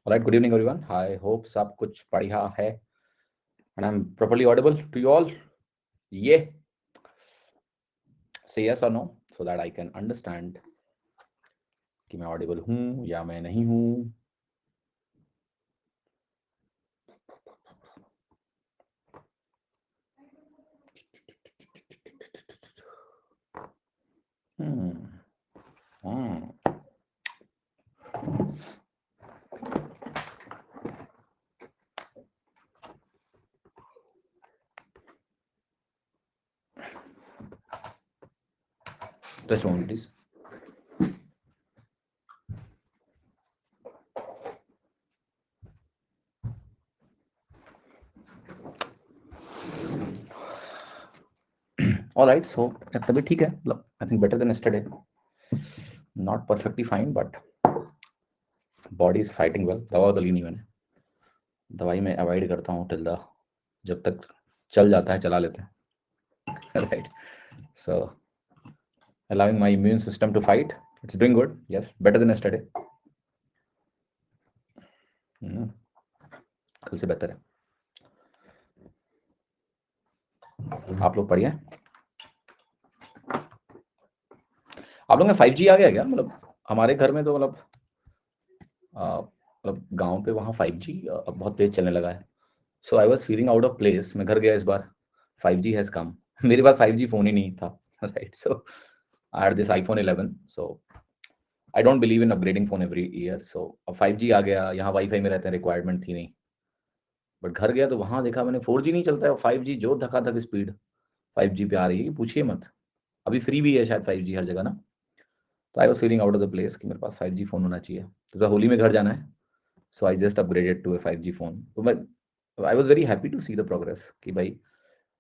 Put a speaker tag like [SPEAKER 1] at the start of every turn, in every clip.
[SPEAKER 1] Alright, good evening everyone. I hope सब कुछ बढ़िया है and I'm properly audible to you all. Yeah. Say yes or no so that I can understand कि मैं audible हूँ या मैं नहीं हूँ. Just one minute, please. All right, so तभी ठीक है. I think better than yesterday. Not perfectly fine, but body is fighting well. दवा तो ली नहीं मैंने. दवाई मैं अवॉइड करता हूँ टिल द जब तक चल जाता है चला लेते हैं. Right. So allowing my immune system to fight. It's doing good. Yes, better than yesterday. कल से बेहतर है. आप लोग पढ़िए. आप लोग में 5G आ गया क्या? मतलब हमारे घर में तो मतलब गांव पे वहाँ 5G अब बहुत तेज चलने लगा है. So I was feeling out of place. मैं घर गया इस बार. 5G has come. मेरे पास 5G फोन ही नहीं था. Right. So I had this iPhone 11. So I don't believe in upgrading phone every year. So अब 5G आ गया. यहाँ वाईफाई में रहते हैं, रिक्वायरमेंट थी नहीं. बट घर गया तो वहाँ देखा मैंने 4G नहीं चलता है. 5G जो धकाधक स्पीड 5G पे आ रही है, पूछिए मत. अभी फ्री भी है शायद 5G हर जगह ना. तो आई was feeling out of the place कि मेरे पास 5G फोन होना चाहिए. तो होली में घर जाना है. So I just upgraded to a 5G phone. तो मैं I was very happy to see the progress कि भाई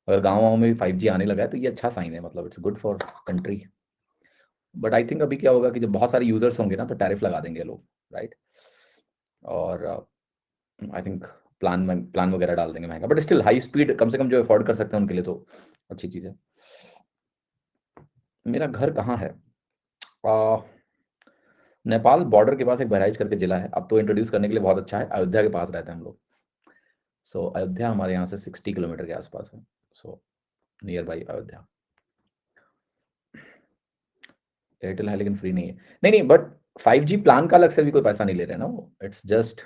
[SPEAKER 1] अगर गाँव में भी 5G आने लगा है तो ये अच्छा साइन है. मतलब it's good for country. But I think अभी क्या होगा कि जब बहुत सारे यूजर्स होंगे ना तो टैरिफ लगा देंगे लोग. राइट. और आई थिंक प्लान वगैरह डाल देंगे महंगा. बट स्टिल हाई स्पीड कम से कम जो अफोर्ड कर सकते हैं उनके लिए तो अच्छी चीज़ है. मेरा घर कहाँ है? नेपाल बॉर्डर के पास एक बहराइच करके जिला है. अब तो इंट्रोड्यूस करने के लिए बहुत अच्छा है. अयोध्या के पास रहते हैं हम लोग. सो अयोध्या हमारे यहाँ से 60 किलोमीटर के आसपास है. So near by Ayodhya. Airtel है लेकिन फ्री नहीं है. नहीं, बट 5G प्लान का अलग से भी कोई पैसा नहीं ले रहे हैं ना वो. इट्स जस्ट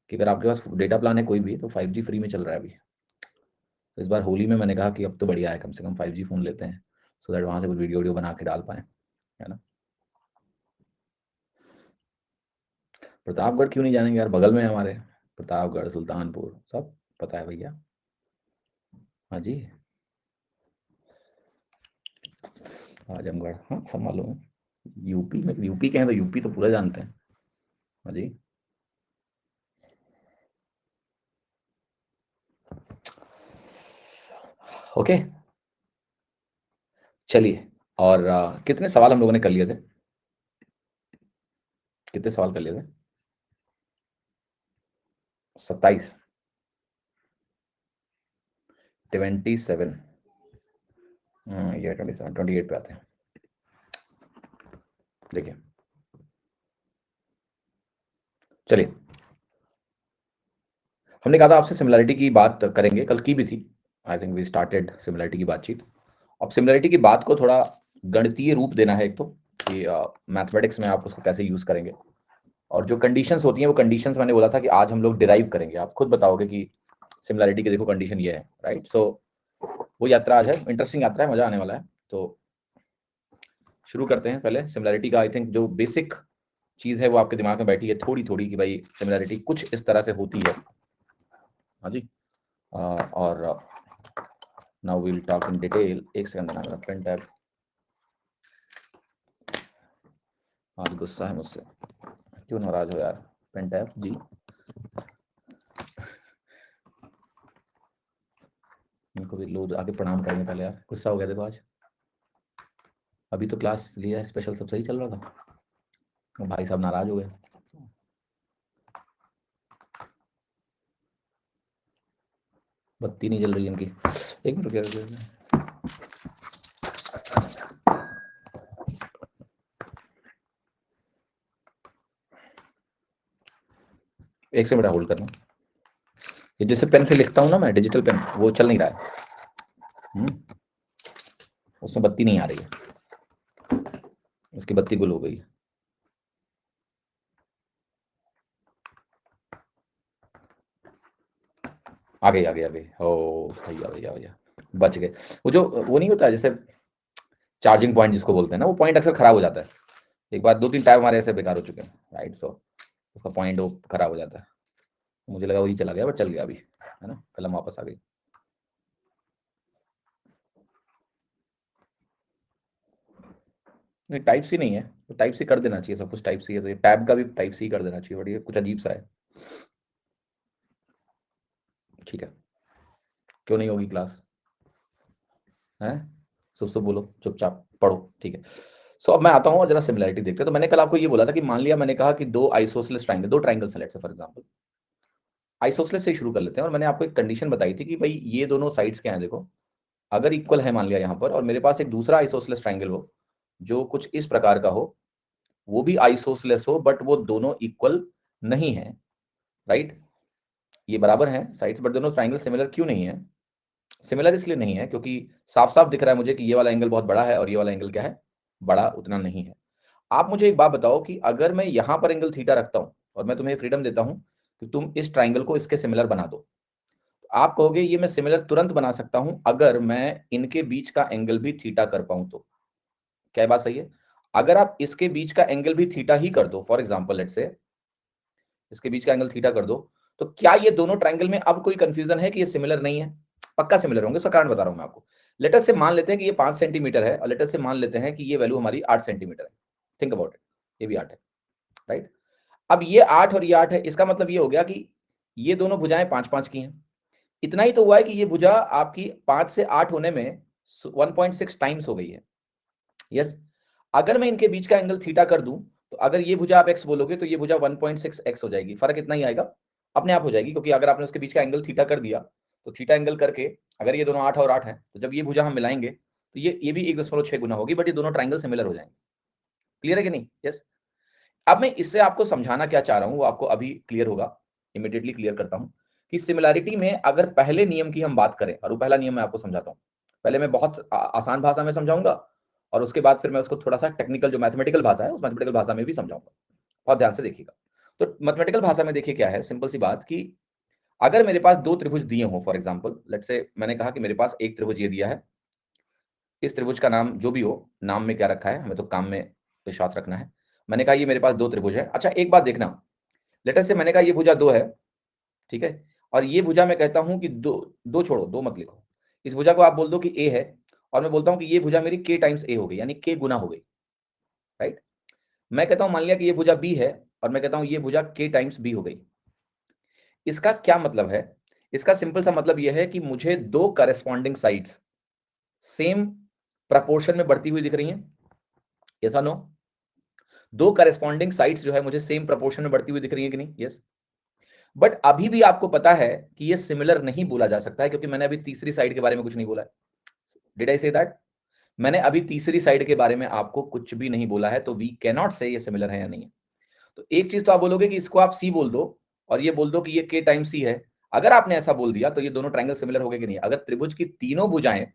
[SPEAKER 1] कि अगर आपके पास डेटा प्लान है कोई भी तो 5G फ्री में चल रहा है अभी. तो इस बार होली में मैंने कहा कि अब तो बढ़िया है, कम से कम 5G फ़ोन लेते हैं सो दैट वहाँ से कुछ वीडियो बना के डाल पाएँ, है ना. प्रतापगढ़ क्यों नहीं जानेंगे यार, बगल में है हमारे. प्रतापगढ़, सुल्तानपुर सब पता है भैया. हाँ जी. आजमगढ़ हाँ सब मालूम है. यूपी में यूपी के हैं तो यूपी तो पूरा जानते हैं. हाँ जी. ओके चलिए. और कितने सवाल हम लोगों ने कर लिए थे? कितने सवाल कर लिए थे? 27 27 ये 27 28 पे आते हैं. देखिए चलिए, हमने कहा था आपसे सिमिलैरिटी की बात करेंगे, कल की भी थी. I think we started similarity की बातचीत. अब सिमिलैरिटी की बात को थोड़ा गणितीय रूप देना है एक तो कि मैथमेटिक्स में आप उसको कैसे यूज करेंगे. और जो कंडीशंस होती हैं वो कंडीशंस मैंने बोला था कि आज हम लोग डिराइव करेंगे. आप खुद बताओगे कि सिमिलैरिटी की देखो कंडीशन ये है. राइट. सो वो यात्रा आज है. इंटरेस्टिंग यात्रा है, मजा आने वाला है. तो शुरू करते हैं. पहले सिमिलैरिटी का आई थिंक जो बेसिक चीज है वो आपके दिमाग में बैठी है थोड़ी थोड़ी कि भाई सिमिलैरिटी कुछ इस तरह से होती है. हाँ जी. और now we will talk in detail. एक सेकंड देना मेरा पेन टैब आज गुस्सा है मुझसे. क्यों नाराज हो यार? पेन टैब जी. इनको भी लोग आगे प्रणाम करेंगे पहले यार. गुस्सा हो गया देखो आज. अभी तो क्लास लिया है स्पेशल, सब सही चल रहा था. भाई साहब नाराज हो गए. बत्ती नहीं जल रही इनकी. एक मिनट रुकिए. एक से मिनट होल्ड करना। ये जिस पेन से लिखता हूँ ना मैं, डिजिटल पेन, वो चल नहीं रहा है। उसमें बत्ती नहीं आ रही है, उसकी बत्ती गुल हो गई है। आ गई आ गई आ गई। ओ भैया भैया भैया, बच गए। वो जो वो नहीं होता जैसे चार्जिंग पॉइंट जिसको बोलते हैं ना, वो पॉइंट अक्सर खराब हो जाता है। एक बार 2-3 टाइम हमारे ऐसे बेकार हो चुके हैं, राइट। सो उसका पॉइंट वो खराब हो जाता है। मुझे लगा वही चला गया, बट चल गया अभी, है ना, कलम वापस आ गई। नहीं, टाइप सी नहीं है तो टाइप सी कर देना चाहिए, सब कुछ टाइप सी है तो ये टैब का भी टाइप सी कर देना चाहिए, बट ये कुछ अजीब सा है। ठीक है, क्यों नहीं होगी क्लास? है, सुबह सुबह बोलो, चुपचाप पढ़ो, ठीक है। सो अब मैं आता हूँ और जरा सिमिलरिटी देखते हैं। तो मैंने कल आपको ये बोला था कि मान लिया मैंने कहा कि दो आइसोसेलेस ट्राइंगल, दो ट्राइंगल सेलेक्ट है फॉर एग्जांपल, आइसोसेलेस से शुरू कर लेते हैं। और मैंने आपको एक कंडीशन बताई थी कि भाई ये दोनों साइड्स क्या हैं, देखो अगर इक्वल है मान लिया यहाँ पर, और मेरे पास एक दूसरा आइसोसेलेस ट्राइंगल हो जो कुछ इस प्रकार का हो, वो भी आइसोसेलेस हो बट वो दोनों इक्वल नहीं है, राइट। ये बराबर है साइड्स बट दोनों ट्राइंगल सिमिलर क्यों नहीं है? सिमिलर इसलिए नहीं है क्योंकि साफ साफ दिख रहा है मुझे कि ये वाला एंगल बहुत बड़ा है और ये वाला एंगल क्या है, बड़ा उतना नहीं है। आप मुझे एक बात बताओ कि अगर मैं यहां पर एंगल थीटा रखता हूं और मैं तुम्हें फ्रीडम देता हूं कि तुम इस ट्राइंगल को इसके सिमिलर बना दो, तो आप कहोगे ये मैं सिमिलर तुरंत बना सकता हूं अगर मैं इनके बीच का एंगल भी थीटा कर पाऊं तो। क्या बात सही है? अगर आप इसके बीच का एंगल भी थीटा ही कर दो, फॉर एग्जाम्पल लेट से इसके बीच का एंगल थीटा कर दो, तो क्या ये दोनों ट्राइंगल में अब कोई कंफ्यूजन है कि ये सिमिलर नहीं है? पक्का सिमिलर होंगे, उसका कारण बता रहा हूं मैं आपको। लेटर से मान लेते हैं कि ये 5 सेंटीमीटर है और लेटर से मान लेते हैं कि ये वैल्यू हमारी 8 सेंटीमीटर है। थिंक अबाउट इट, ये भी 8 है, राइट। अब ये 8 और ये 8 है, इसका मतलब ये हो गया कि ये दोनों भुजाएं 5-5 की हैं। इतना ही तो हुआ है कि ये भुजा आपकी 5 से 8 होने में 1.6 टाइम्स हो गई है। यस, अगर मैं इनके बीच का एंगल थीटा कर दूं, तो अगर ये भुजा आप x बोलोगे तो ये भुजा 1.6x हो जाएगी। फर्क इतना ही आएगा, अपने आप हो जाएगी, क्योंकि अगर आपने उसके बीच का एंगल थीटा कर दिया तो थीटा एंगल करके अगर ये दोनों 8 और 8 है तो जब ये भुजा हम मिलाएंगे तो ये भी 1.6 गुना होगी, बट ये दोनों ट्राइंगल सिमिलर हो जाएंगे। क्लियर है कि नहीं? यस। अब मैं इससे आपको समझाना क्या चाह रहा हूं वो आपको अभी क्लियर होगा, इमीडिएटली क्लियर करता हूं कि सिमिलैरिटी में अगर पहले नियम की हम बात करें, और वो पहला नियम मैं आपको समझाता हूं। पहले मैं बहुत आसान भाषा में समझाऊंगा और उसके बाद फिर मैं उसको थोड़ा सा टेक्निकल जो मैथमेटिकल भाषा है उस मैथमेटिकल भाषा में भी समझाऊंगा। और ध्यान से देखिएगा। तो मैथमेटिकल भाषा में देखिए क्या है, सिंपल सी बात कि अगर मेरे पास दो त्रिभुज दिए हो, फॉर एग्जाम्पल लेट से मैंने कहा कि मेरे पास एक त्रिभुज ये दिया है, इस त्रिभुज का नाम जो भी हो, नाम में क्या रखा है, हमें तो काम में विश्वास रखना है। मैंने कहा ये मेरे पास दो त्रिभुज है। अच्छा एक बात देखना, लेटर से मैंने कहा ये भुजा 2 है, ठीक है, और ये भुजा मैं कहता हूं कि दो, दो छोड़ो, दो मत लिखो, इस भुजा को आप बोल दो कि ए है, और मैं बोलता हूं कि ये भुजा मेरी के टाइम्स ए हो गई, यानी के गुना हो गई, राइट। मैं कहता हूं मान लिया कि ये भुजा बी है और मैं कहता हूं ये भुजा के टाइम्स बी हो गई। इसका क्या मतलब है? इसका सिंपल सा मतलब यह है कि मुझे दो करस्पॉन्डिंग साइड्स सेम प्रपोर्शन में बढ़ती हुई दिख रही हैं। यस और नो? दो करस्पॉन्डिंग साइड्स जो है मुझे सेम प्रपोर्शन में बढ़ती हुई दिख रही है कि नहीं? यस। बट अभी भी आपको पता है कि ये सिमिलर नहीं बोला जा सकता है, क्योंकि मैंने अभी तीसरी साइड के बारे में कुछ नहीं बोला है। Did I say that? मैंने अभी तीसरी साइड के बारे में आपको कुछ भी नहीं बोला है, तो वी कैन नॉट से ये सिमिलर है या नहीं है। तो एक चीज तो आप बोलोगे कि इसको आप सी बोल दो और ये बोल दो कि ये के टाइम सी है। अगर आपने ऐसा बोल दिया तो ये दोनों ट्राइंगल सिमिलर हो गए कि नहीं? अगर त्रिभुज की तीनों भुजाएं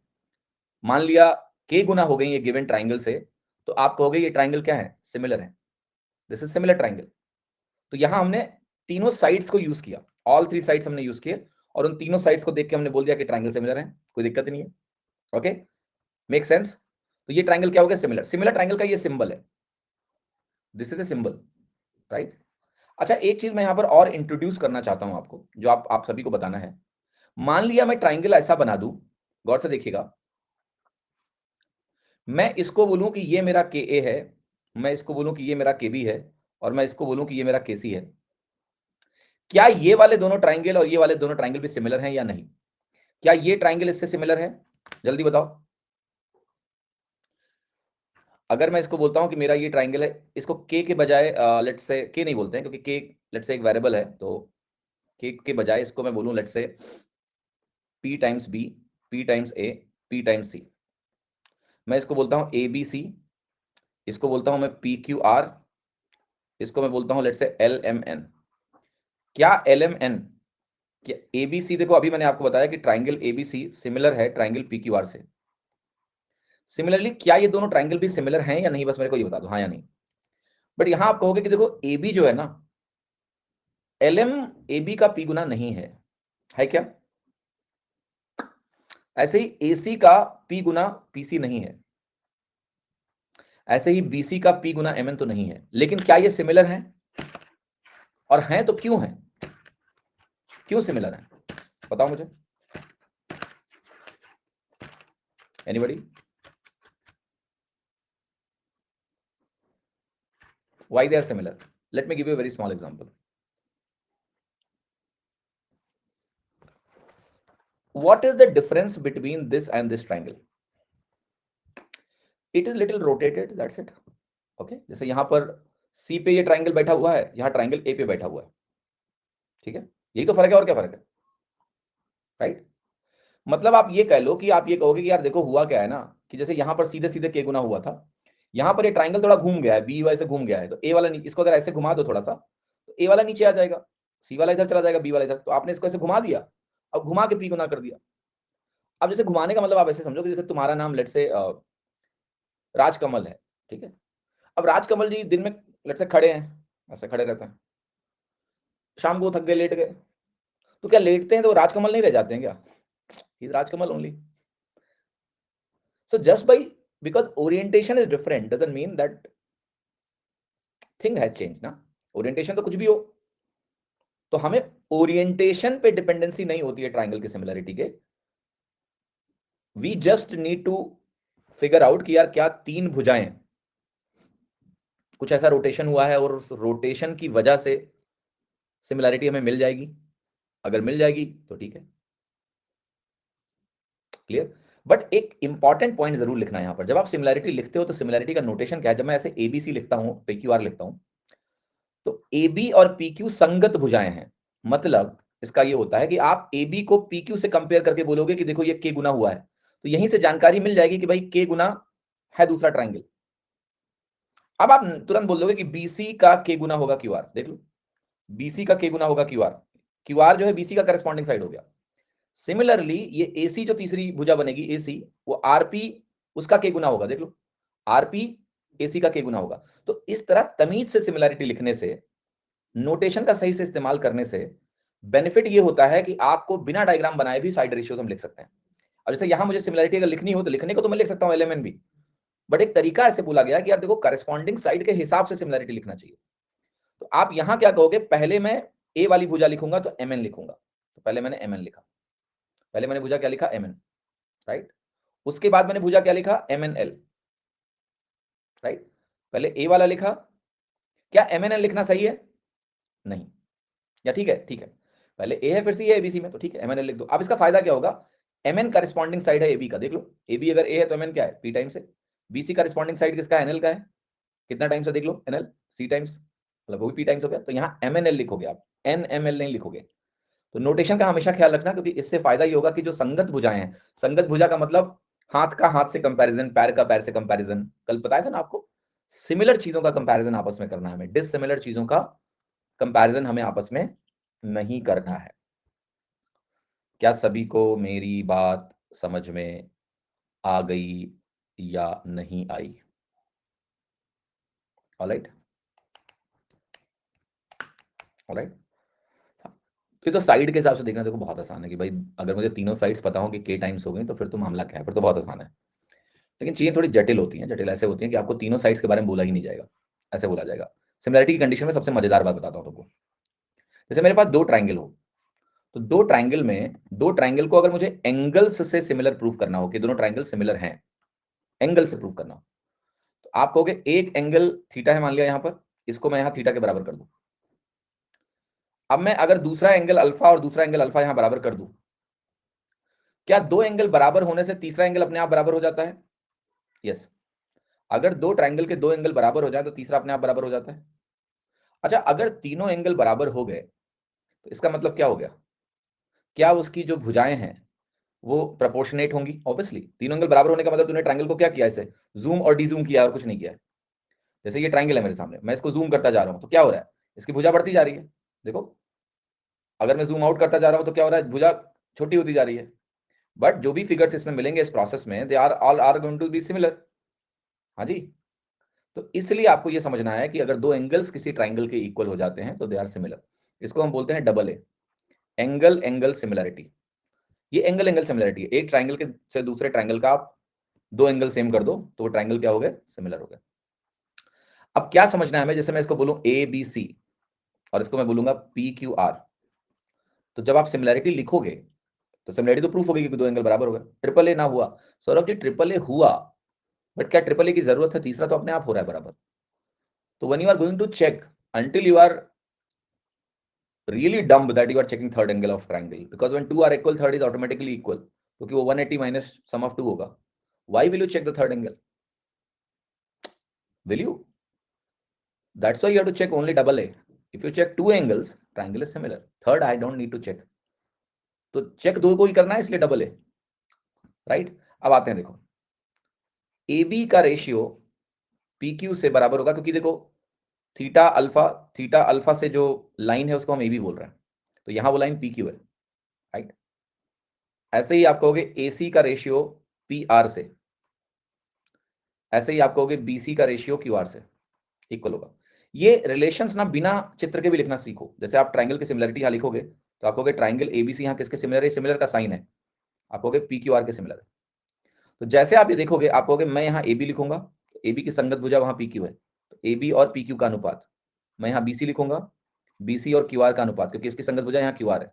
[SPEAKER 1] मान लिया के गुना हो गई ये गिवन ट्राइंगल से, तो आप कहोगे ये ट्राइंगल क्या है? सिमिलर है, दिस इज सिमिलर ट्राइंगल। तो यहां हमने तीनों साइड्स को यूज किया, ऑल थ्री साइड्स हमने यूज किए, और उन तीनों साइड्स को देख के हमने बोल दिया कि ट्राइंगल सिमिलर है, कोई दिक्कत नहीं है। Okay, make sense? तो ये ट्राइंगल क्या हो गया? सिमिलर। सिमिलर ट्राइंगल का ये सिंबल है, this is a symbol, right. अच्छा एक चीज मैं यहां पर और इंट्रोड्यूस करना चाहता हूं आपको, जो आप सभी को बताना है। मान लिया मैं ट्राइंगल ऐसा बना दूं, गौर से देखिएगा, मैं इसको बोलूं कि ये मेरा के ए है, मैं इसको बोलूं कि ये मेरा के बी है, और मैं इसको बोलूं कि ये मेरा के सी है। क्या ये वाले दोनों ट्राइंगल और ये वाले दोनों ट्राइंगल भी सिमिलर हैं या नहीं? क्या ये ट्राइंगल इससे सिमिलर है? जल्दी बताओ। अगर मैं इसको बोलता हूं कि मेरा ये ट्राइंगल है, इसको के बजाय लेट्स से के नहीं बोलते हैं क्योंकि के लेट्स से एक वेरिएबल है, तो के बजाय इसको मैं बोलूं let's say P times B, P times A, P times C. मैं इसको बोलता हूं ए बी सी, इसको बोलता हूं मैं पी क्यू आर, इसको मैं बोलता हूं let's say L M N. क्या LMN, क्या ABC, देखो अभी मैंने आपको बताया कि ट्राइंगल ABC सिमिलर है ट्राइंगल PQR से। सिमिलरली क्या ये दोनों ट्राइंगल भी सिमिलर हैं या नहीं, बस मेरे को ये बता दो हाँ या नहीं। बट यहां आप कहोगे कि देखो AB जो है ना, LM AB का P गुना नहीं है क्या? ऐसे ही AC का P गुना PC नहीं है, ऐसे ही BC का P गुना MN तो नहीं है। लेकिन क्या ये सिमिलर हैं? और हैं तो क्यों हैं, क्यों सिमिलर हैं, बताओ मुझे। Anybody? Why they are similar? Let me give you a very small example. What is the difference between this and this triangle? It is little rotated, that's it. Okay, जैसे यहां पर C पे ये triangle बैठा हुआ है, यहां triangle A पे बैठा हुआ है, ठीक है, यही तो फर्क है, और क्या फर्क है, राइट? मतलब आप ये कह लो कि आप ये कहोगे कि यार देखो हुआ क्या है ना, कि जैसे यहां पर सीधे सीधे K गुना हुआ था, यहां पर ये ट्राइंगल थोड़ा घूम गया है, B वाले से घूम गया है, तो A वाला, इसको अगर ऐसे घुमा दो थोड़ा सा, तो A वाला नीचे आ जाएगा, C वाला इधर चला जाएगा, B वाला इधर, तो आपने इसको ऐसे घुमा दिया, अब घुमा के P गुना कर दिया। अब जैसे घुमाने का मतलब आप ऐसे समझो कि जैसे तुम्हारा नाम लेट से राजकमल है, ठीक है, अब राजकमल जी दिन में लेट से खड़े हैं, ऐसे खड़े रहते हैं, शाम को थक गए लेट गए, तो क्या लेटते हैं तो राजकमल नहीं रह जाते हैं क्या? He is Rajkamal only. So just by because orientation is different doesn't mean that thing has change ना। ओरिएंटेशन तो कुछ भी हो, तो हमें ओरिएंटेशन पे डिपेंडेंसी नहीं होती है ट्राइंगल की सिमिलरिटी के। We just need to figure out कि यार क्या तीन भुजाएं, कुछ ऐसा रोटेशन हुआ है और उस रोटेशन की वजह से सिमिलरिटी हमें मिल जाएगी, अगर मिल जाएगी तो ठीक है, क्लियर। बट एक इंपॉर्टेंट पॉइंट जरूर लिखना है यहां पर, जब आप सिमिलरिटी लिखते हो तो सिमिलरिटी का नोटेशन क्या है। जब मैं ऐसे ABC लिखता हूं, PQR लिखता हूं, तो AB और PQ संगत भुजाएं हैं। मतलब इसका ये होता है कि आप AB को PQ से कंपेयर करके बोलोगे कि देखो ये K गुना हुआ है, तो यहीं से जानकारी मिल जाएगी कि भाई K गुना है दूसरा ट्राइंगल। अब आप तुरंत बोल दोगे कि BC का K गुना होगा QR, देख लो BC का K गुना होगा QR, QR जो है BC का करस्पॉन्डिंग साइड हो गया। सिमिलरली ये AC जो तीसरी भुजा बनेगी AC, वो RP उसका K गुना होगा, देख लो RP AC का K गुना होगा। तो इस तरह तमीज से सिमिलरिटी लिखने से, नोटेशन का सही से इस्तेमाल करने से बेनिफिट ये होता है कि आपको बिना डायग्राम बनाए भी साइड रेशियोज हम लिख सकते हैं। अब जैसे यहां मुझे सिमिलरिटी अगर लिखनी हो तो लिखने को तो मैं लिख सकता हूं LMN भी, बट एक तरीका ऐसे बोला गया कि यार देखो करस्पॉन्डिंग साइड के हिसाब से सिमिलरिटी लिखना चाहिए। तो आप यहां क्या कहोगे, पहले मैं A वाली भुजा लिखूंगा तो MN लिखूंगा, तो पहले मैंने MN लिखा, पहले मैंने भुजा क्या लिखा MN, राइट। उसके बाद मैंने भुजा क्या लिखा MNL, राइट। पहले A वाला लिखा, क्या MNL लिखना सही है? नहीं, या ठीक है, ठीक है, पहले A है फिर C है ABC में, तो ठीक है MNL लिख दो। अब इसका फायदा क्या होगा, MN करस्पॉन्डिंग साइड है AB का, देख लो AB अगर A है तो MN क्या है P टाइम्स है, BC करस्पॉन्डिंग साइड किसका है NL का है, कितना टाइम्स है देख लो NL C टाइम्स, मतलब वो भी P टाइम्स हो गया, तो यहाँ MNL लिखोगे आप, NML नहीं लिखोगे। तो नोटेशन का हमेशा ख्याल रखना, क्योंकि इससे फायदा ये होगा कि जो संगत भुजाएं हैं, संगत भुजा का मतलब हाथ का हाथ से कंपैरिजन, पैर का पैर से कंपैरिजन, कल बताया था ना आपको, सिमिलर चीजों का कंपैरिजन आपस में करना है हमें, डिससिमिलर चीजों का कंपैरिजन हमें आपस में नहीं करना है। क्या सभी को मेरी बात समझ में आ गई या नहीं आई? Alright, alright. तो ये तो साइड के हिसाब से देखना, देखो बहुत आसान है कि भाई अगर मुझे तीनों साइड्स पता हो कि K टाइम्स हो गई तो फिर तो मामला क्या है, फिर तो बहुत आसान है। लेकिन चीजें थोड़ी जटिल होती हैं, जटिल ऐसे होती हैं कि आपको तीनों साइड्स के बारे में बोला ही नहीं जाएगा, ऐसे बोला जाएगा। सिमिलरिटी की कंडीशन में सबसे मजेदार बात बताता हूं तुमको, जैसे मेरे पास दो ट्राइंगल हो, तो दो ट्राइंगल में, दो ट्राइंगल को अगर मुझे एंगल्स से सिमिलर प्रूव करना हो कि दोनों ट्राइंगल सिमिलर हैं, एंगल से प्रूव करना हो, तो आप कहोगे एक एंगल थीटा है मान लिया यहां पर, इसको मैं यहां थीटा के बराबर कर दूं। अब मैं अगर दूसरा एंगल अल्फा और दूसरा एंगल अल्फा यहां बराबर कर दूं, क्या दो एंगल बराबर होने से तीसरा एंगल अपने आप बराबर हो जाता है? यस। अगर दो ट्राइंगल के दो एंगल बराबर हो जाए तो तीसरा अपने आप बराबर हो जाता है। अच्छा, अगर तीनों एंगल बराबर हो गए तो इसका मतलब क्या हो गया, क्या उसकी जो भुजाएं हैं वो प्रोपोर्शनेट होंगी? ऑब्वियसली, तीनों एंगल बराबर होने का मतलब तूने ट्राइंगल को क्या किया, इसे जूम और डीजूम किया और कुछ नहीं किया है। जैसे ये ट्राइंगल है मेरे सामने, मैं इसको जूम करता जा रहा हूं तो क्या हो रहा है, इसकी भुजा बढ़ती जा रही है, देखो अगर मैं जूम आउट करता जा रहा हूं तो क्या हो रहा है, भुजा छोटी होती जा रही है, बट जो भी फिगर्स इसमें मिलेंगे इस प्रोसेस में, they are all are going to be similar. हाँ जी, तो इसलिए आपको यह समझना है कि अगर दो एंगल्स किसी ट्राइंगल के इक्वल हो जाते हैं तो दे आर सिमिलर। इसको हम बोलते हैं double A, angle angle similarity. ये एंगल एंगल सिमिलरिटी है, एक ट्राइंगल के से दूसरे ट्राइंगल का आप दो एंगल सेम कर दो तो वो ट्राइंगल क्या हो गए, सिमिलर हो गए। अब क्या समझना है हमें, जैसे मैं इसको बोलूं ए बी सी और इसको मैं बोलूंगा पी क्यू आर, तो जब आप सिमिलरिटी लिखोगे तो सिमिलरिटी तो प्रूफ होगी कि दो एंगल बराबर हो गए। ट्रिपल ए ना हुआ, सौरभ जी ट्रिपल ए हुआ, बट क्या ट्रिपल ए की जरूरत है, तीसरा तो अपने आप हो रहा है बराबर। तो when you are going to check, until you are really dumb that you are checking third angle of triangle, because when two are equal third is automatically equal, क्योंकि वो 180 minus sum of 2 होगा। Why will you check the third angle? Will you? That's why you have to check only double A. If you check two angles, triangle is similar. Third I don't need to check. तो check दो को ही करना है इसलिए double A, right. अब आते हैं, देखो ए बी का रेशियो पी क्यू से बराबर होगा, क्योंकि देखो थीटा अल्फा से जो लाइन है उसको हम ए बी बोल रहे हैं, तो यहां वो लाइन पी क्यू है, राइट। ऐसे ही आप कहोगे ए सी का रेशियो पी आर से, ऐसे ही आप कहोगे बी सी का रेशियो क्यू आर से इक्वल होगा। ये रिलेशंस ना बिना चित्र के भी लिखना सीखो। जैसे आप ट्राइंगल की सिमिलरिटी यहां लिखोगे तो आप कहोगे ट्राइंगल एबीसी यहां किसके सिमिलर है, सिमिलर का साइन है, आप कहोगे पी क्यू आर के सिमिलर है। तो जैसे आप ये देखोगे आप कहोगे मैं यहाँ ए बी लिखूंगा, ए बी की संगत भुजा वहां पी क्यू है, तो ए बी और पी क्यू का अनुपात। मैं यहाँ बी सी लिखूंगा, बी सी और क्यू आर का अनुपात, क्योंकि इसकी संगत भुजा यहाँ क्यू आर है,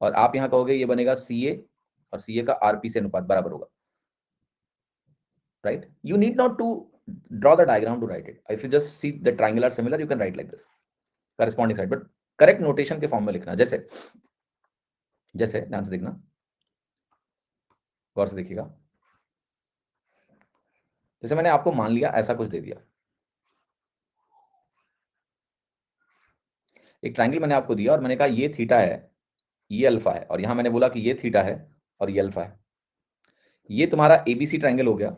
[SPEAKER 1] और आप यहाँ कहोगे ये बनेगा सी ए और सी ए का आर पी से अनुपात बराबर होगा, right. You need not to draw the diagram to write it. If you just see the triangle are similar, you can write like this, corresponding side, but correct notation के form में लिखना। जैसे जैसे ध्यान से देखना, गौर से देखिएगा। जैसे मैंने आपको मान लिया ऐसा कुछ दे दिया, एक ट्राइंगल मैंने आपको दिया और मैंने कहा ये थीटा है, ये अल्फा है, और यहां मैंने बोला कि ये थीटा है और ये अल्फा है। ये तुम्हारा एबीसी ट्राइंगल हो गया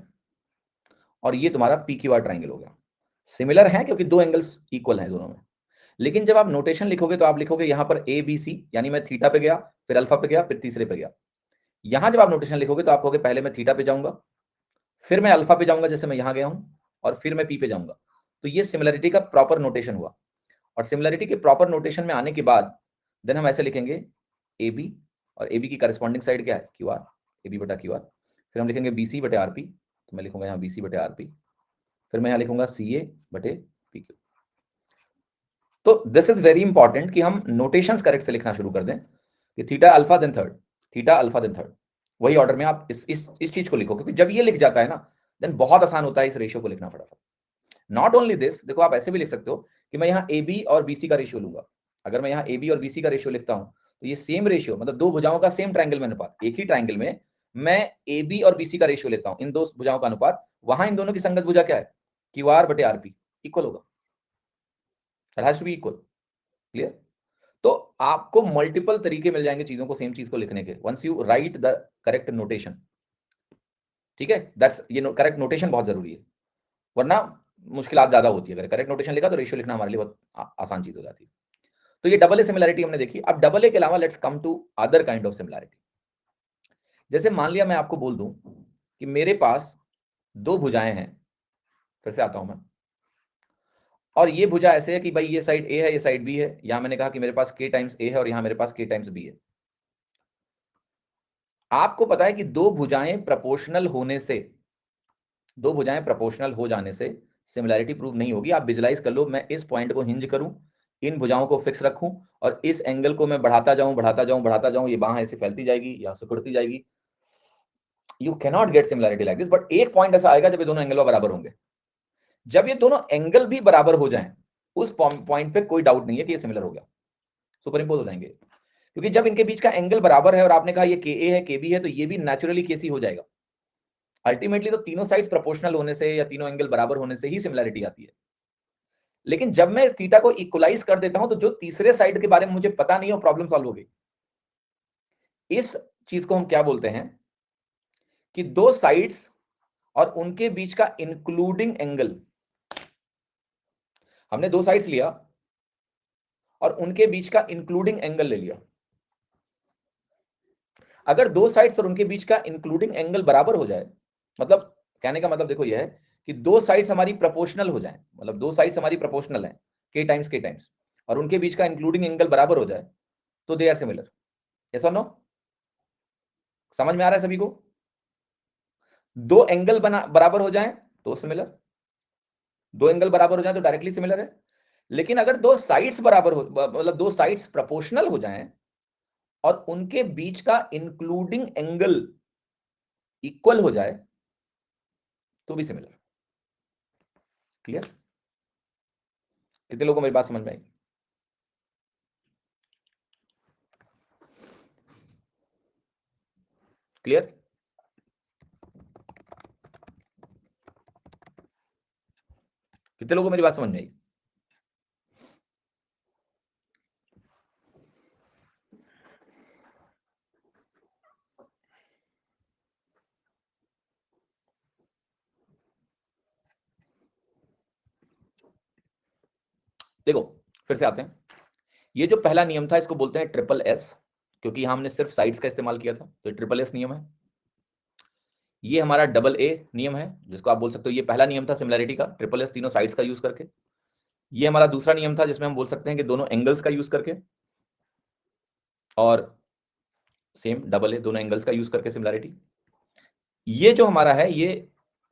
[SPEAKER 1] और ये तुम्हारा पी क्यू आर ट्राइंगल हो गया। सिमिलर है क्योंकि दो एंगल्स इक्वल हैं दोनों में। लेकिन जब आप नोटेशन लिखोगे तो आप लिखोगे यहां पर ए बी सी, यानी मैं थीटा पे गया, फिर अल्फा पे गया, फिर तीसरे पे गया। यहां जब आप नोटेशन लिखोगे तो आप कहोगे पहले मैं थीटा पे जाऊंगा, फिर मैं अल्फा पे जाऊंगा, जैसे मैं यहां गया हूं, और फिर मैं पी पे जाऊंगा। तो ये सिमिलरिटी का प्रॉपर नोटेशन हुआ। और सिमिलरिटी के प्रॉपर नोटेशन में आने के बाद देन हम ऐसे लिखेंगे ए बी, और ए बी की करस्पॉन्डिंग साइड क्या है, क्यू आर, ए बी बटा क्यू आर। फिर हम लिखेंगे बी सी बटे आर पी, तो मैं लिखूंगा यहाँ बी सी बटे आर पी, फिर मैं यहाँ लिखूंगा सी ए बटे पी क्यू। तो दिस इज वेरी इंपॉर्टेंट कि हम नोटेशंस करेक्ट से लिखना शुरू कर दें कि theta alpha then third, theta alpha then third, वही ऑर्डर में आप इस चीज को लिखो, क्योंकि जब ये लिख जाता है ना देन बहुत आसान होता है इस रेशियो को लिखना फटाफट। नॉट ओनली दिस, देखो आप ऐसे भी लिख सकते हो कि मैं यहाँ ए बी और बी सी का रेशियो लूंगा। अगर मैं यहाँ ए बी और बी सी का रेशियो लिखता हूं तो ये सेम रेशियो, मतलब दो भुजाओं का सेम ट्राइंगल में अनुपात, एक ही ट्राइंगल में मैं ए बी और बी सी का रेशियो लेता हूं, इन दो भुजाओं का अनुपात, वहां इन दोनों की संगत भुजा क्या है, क्यू आर बटे आर पी इक्वल होगा, it has to be equal. Clear. तो आपको मल्टीपल तरीके मिल जाएंगे चीजों को, सेम चीज को लिखने के, once you write the correct notation. ठीक है, दैट्स ये करेक्ट नोटेशन बहुत जरूरी है, वरना मुश्किलात ज्यादा होती है। अगर करेक्ट नोटेशन लिखा तो रेशियो लिखना हमारे लिए बहुत आसान चीज हो जाती है। तो ये डबल ए सिमिलरिटी हमने देखी। अब डबल ए के अलावा let's come to other kind of similarity. जैसे मान लिया मैं आपको बोल दूं कि मेरे पास दो भुजाएं हैं, फिर से आता हूं मैं, और ये भुजा ऐसे है कि भाई ये साइड ए है, ये साइड बी है। यहां मैंने कहा कि मेरे पास k टाइम्स ए है और यहां मेरे पास k टाइम्स बी है। आपको पता है कि दो भुजाएं प्रपोर्शनल होने से, दो भुजाएं प्रपोर्शनल हो जाने से सिमिलरिटी प्रूव नहीं होगी। आप विजुलाइज कर लो, मैं इस पॉइंट को हिंज करूं, इन भुजाओं को फिक्स रखूं, और इस एंगल को मैं बढ़ाता जाऊं बढ़ाता जाऊं बढ़ाता जाऊं, ये बाह ऐसे फैलती जाएगी, यहां से खुड़ती जाएगी। You cannot get similarity like this, but एक पॉइंट ऐसा आएगा जब ये दोनों एंगल बराबर होंगे। जब ये दोनों एंगल भी बराबर हो जाएं, उस पॉइंट पे कोई डाउट नहीं है कि ये सिमिलर हो गया, सुपर इंपोज हो जाएंगे। क्योंकि जब इनके बीच का एंगल बराबर है और आपने कहा ये के ए है के बी है, तो ये भी नेचुरली के सी हो जाएगा। अल्टीमेटली तो तीनों साइड्स प्रोपोर्शनल होने से या तीनों एंगल बराबर होने से ही सिमिलरिटी आती है। लेकिन जब मैं थीटा को इक्वलाइज कर देता हूं तो जो तीसरे साइड के बारे में मुझे पता नहीं है, प्रॉब्लम सॉल्व हो गई। इस चीज को हम क्या बोलते हैं कि दो साइड्स और उनके बीच का इंक्लूडिंग एंगल, हमने दो साइड्स लिया और उनके बीच का इंक्लूडिंग एंगल ले लिया। अगर दो साइड्स और उनके बीच का इंक्लूडिंग एंगल बराबर हो जाए, मतलब कहने का मतलब देखो यह है कि दो साइड्स हमारी प्रोपोर्शनल हो जाए, मतलब दो साइड्स हमारी प्रोपोर्शनल है k टाइम्स और उनके बीच का इंक्लूडिंग एंगल बराबर हो जाए तो दे आर सिमिलर। यस और नो? समझ में आ रहा है सभी को? दो एंगल बराबर हो जाए तो सिमिलर, दो एंगल बराबर हो जाए तो डायरेक्टली सिमिलर है। लेकिन अगर दो साइड्स बराबर हो, मतलब दो साइड्स प्रोपोर्शनल हो जाएं और उनके बीच का इंक्लूडिंग एंगल इक्वल हो जाए तो भी सिमिलर। क्लियर? कितने लोगों को मेरी बात समझ में आई? क्लियर? कितने लोगों को मेरी बात समझ में आई? देखो फिर से आते हैं। ये जो पहला नियम था इसको बोलते हैं ट्रिपल एस, क्योंकि यहां हमने सिर्फ साइड्स का इस्तेमाल किया था, तो ट्रिपल एस नियम है। ये हमारा डबल ए नियम है, जिसको आप बोल सकते हो ये पहला नियम था सिमिलैरिटी का, ट्रिपल एस तीनों साइड्स का यूज करके। ये हमारा दूसरा नियम था जिसमें हम बोल सकते हैं कि दोनों एंगल्स का यूज करके, और सेम डबल ए दोनों एंगल्स का यूज करके सिमिलैरिटी। ये जो हमारा है ये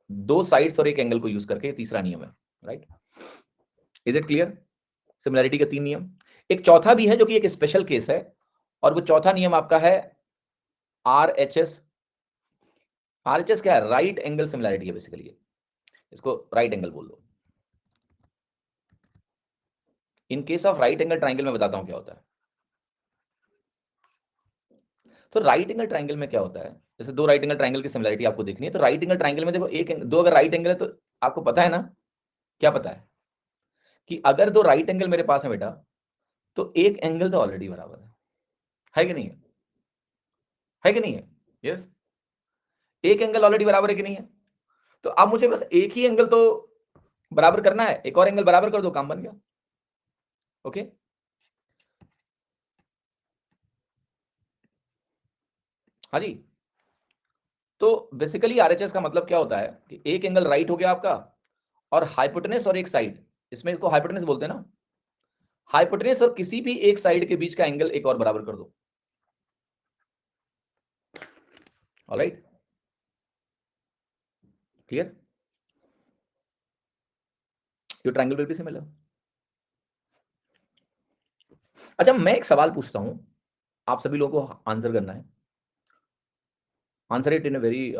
[SPEAKER 1] दो साइड्स और एक एंगल को यूज करके तीसरा नियम है। Right? Is it clear? Similarity के तीन नियम। एक चौथा भी है जो कि एक स्पेशल केस है, और वो चौथा नियम आपका है RHS। RHS क्या है? राइट एंगल सिमिलैरिटी है बेसिकली, इसको राइट एंगल बोल दो। In case of right angle triangle में बताता हूं क्या होता है। तो राइट एंगल ट्राइंगल में क्या होता है, जैसे दो राइट एंगल ट्राइंगल की सिमिलैरिटी आपको देखनी है, तो राइट एंगल ट्राइंगल में देखो दो अगर राइट एंगल है तो आपको पता है ना, क्या पता है कि अगर दो राइट एंगल मेरे पास है बेटा, तो एक एंगल तो ऑलरेडी बराबर है कि नहीं है? है कि नहीं है? यस, एक एंगल ऑलरेडी बराबर है कि नहीं है? तो अब मुझे बस एक ही एंगल तो बराबर करना है, एक और एंगल बराबर कर दो, काम बन गया। ओके, हाँ जी। तो बेसिकली आरएचएस का मतलब क्या होता है कि एक एंगल राइट हो गया आपका, और हाइपोटेनस और एक साइड, इसमें इसको हाइपोटेनस बोलते हैं ना, हाइपोटेनस और किसी भी एक साइड के बीच का एंगल एक और बराबर कर दो। Alright? Clear? Your triangle will be similar. अच्छा, मैं एक सवाल पूछता हूं, आप सभी लोगों को आंसर करना है। Answer it in a very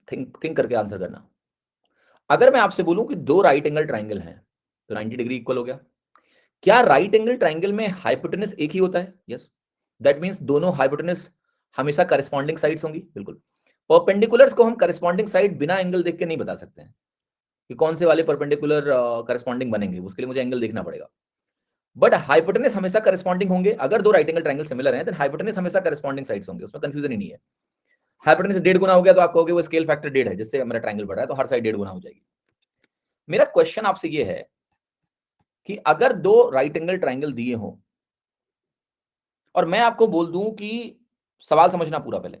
[SPEAKER 1] think करके आंसर करना। अगर मैं आपसे बोलूं कि दो राइट एंगल ट्राइंगल हैं तो 90 डिग्री इक्वल हो गया, क्या राइट एंगल ट्राइंगल में हाइपोटेनस एक ही होता है? यस, दैट मींस दोनों हाइपोटेनस हमेशा करस्पॉन्डिंग साइड्स होंगी। बिल्कुल। परपेंडिकुलर्स को हम करस्पॉन्डिंग साइड बिना एंगल देख के नहीं बता सकते हैं कि कौन से वाले परपेंडिकुलर करस्पॉन्डिंग बनेंगे, उसके लिए मुझे एंगल देखना पड़ेगा। बट हाइपोटेनस हमेशा करस्पॉन्डिंग होंगे। अगर दो राइट एंगल ट्राइंगल सिमिलर हैं तो हाइपोटेनस हमेशा करस्पॉन्डिंग साइड्स होंगे, उसमें कंफ्यूजन ही नहीं है। हाइपोटेनस 1.5 गुना हो गया तो आप कहोगे वो स्केल फैक्टर 1.5 है, जिससे मेरा ट्राइंगल बढ़ा है, तो हर साइड 1.5 गुना हो जाएगी। मेरा क्वेश्चन आपसे ये है कि अगर दो राइट एंगल ट्राइंगल दिए हो और मैं आपको बोल दूं कि सवाल समझना पूरा पहले,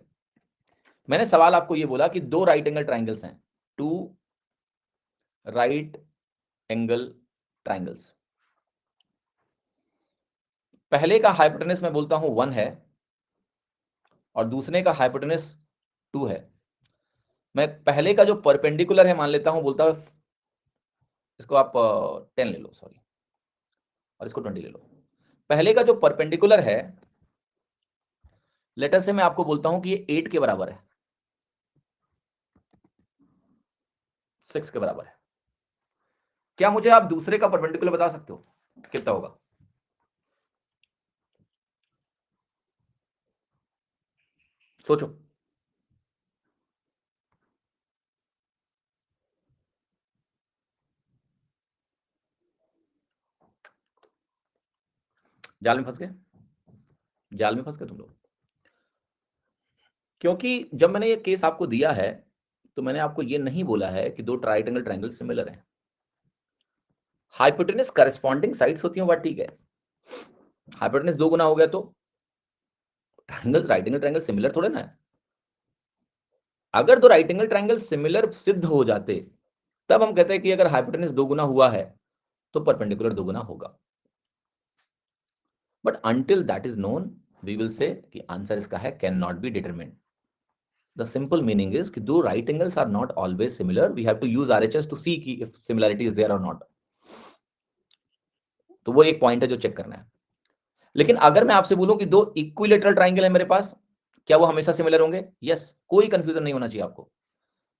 [SPEAKER 1] मैंने सवाल आपको ये बोला कि दो राइट एंगल ट्राइंगल्स हैं, टू राइट एंगल ट्राइंगल्स, पहले का हाइपोटेनस मैं बोलता हूं 1 है और दूसरे का हाइपोटेनस 2 है। मैं पहले का जो परपेंडिकुलर है मान लेता हूं, बोलता हूं इसको आप 10 ले लो, सॉरी, और इसको 20 ले लो। पहले का जो परपेंडिकुलर है, लेटर से मैं आपको बोलता हूं कि ये 8 के बराबर है, 6 के बराबर है। क्या मुझे आप दूसरे का परपेंडिकुलर बता सकते हो कितना होगा? सोचो। जाल में फंस गए, जाल में फंस गए तुम लोग। क्योंकि जब मैंने ये केस आपको दिया है तो मैंने आपको ये नहीं बोला है कि दो राइट एंगल ट्रायंगल सिमिलर हैं। हाइपोटेनस करस्पॉन्डिंग साइड्स होती हैं, बात ठीक है। हाइपोटेनस 2 गुना हो गया तो triangle, right angle triangle similar थोड़े ना है। अगर दो राइट एंगल ट्राइंगल सिमिलर सिद्ध हो जाते तब हम कहते हैं कि अगर हाइपोटेनस 2 गुना हुआ है तो परपेंडिकुलर 2 गुना होगा। But until that is known we will say कि आंसर इसका है can not be determined. The simple meaning is कि दो right angles are not always similar. We have to use RHS to see कि if similarity is there or not. तो वो एक point है जो चेक करना है। लेकिन अगर मैं आपसे बोलूं कि दो इक्विलेटरल ट्राइंगल है मेरे पास, क्या वो हमेशा सिमिलर होंगे? यस, कोई कंफ्यूजन नहीं होना चाहिए आपको।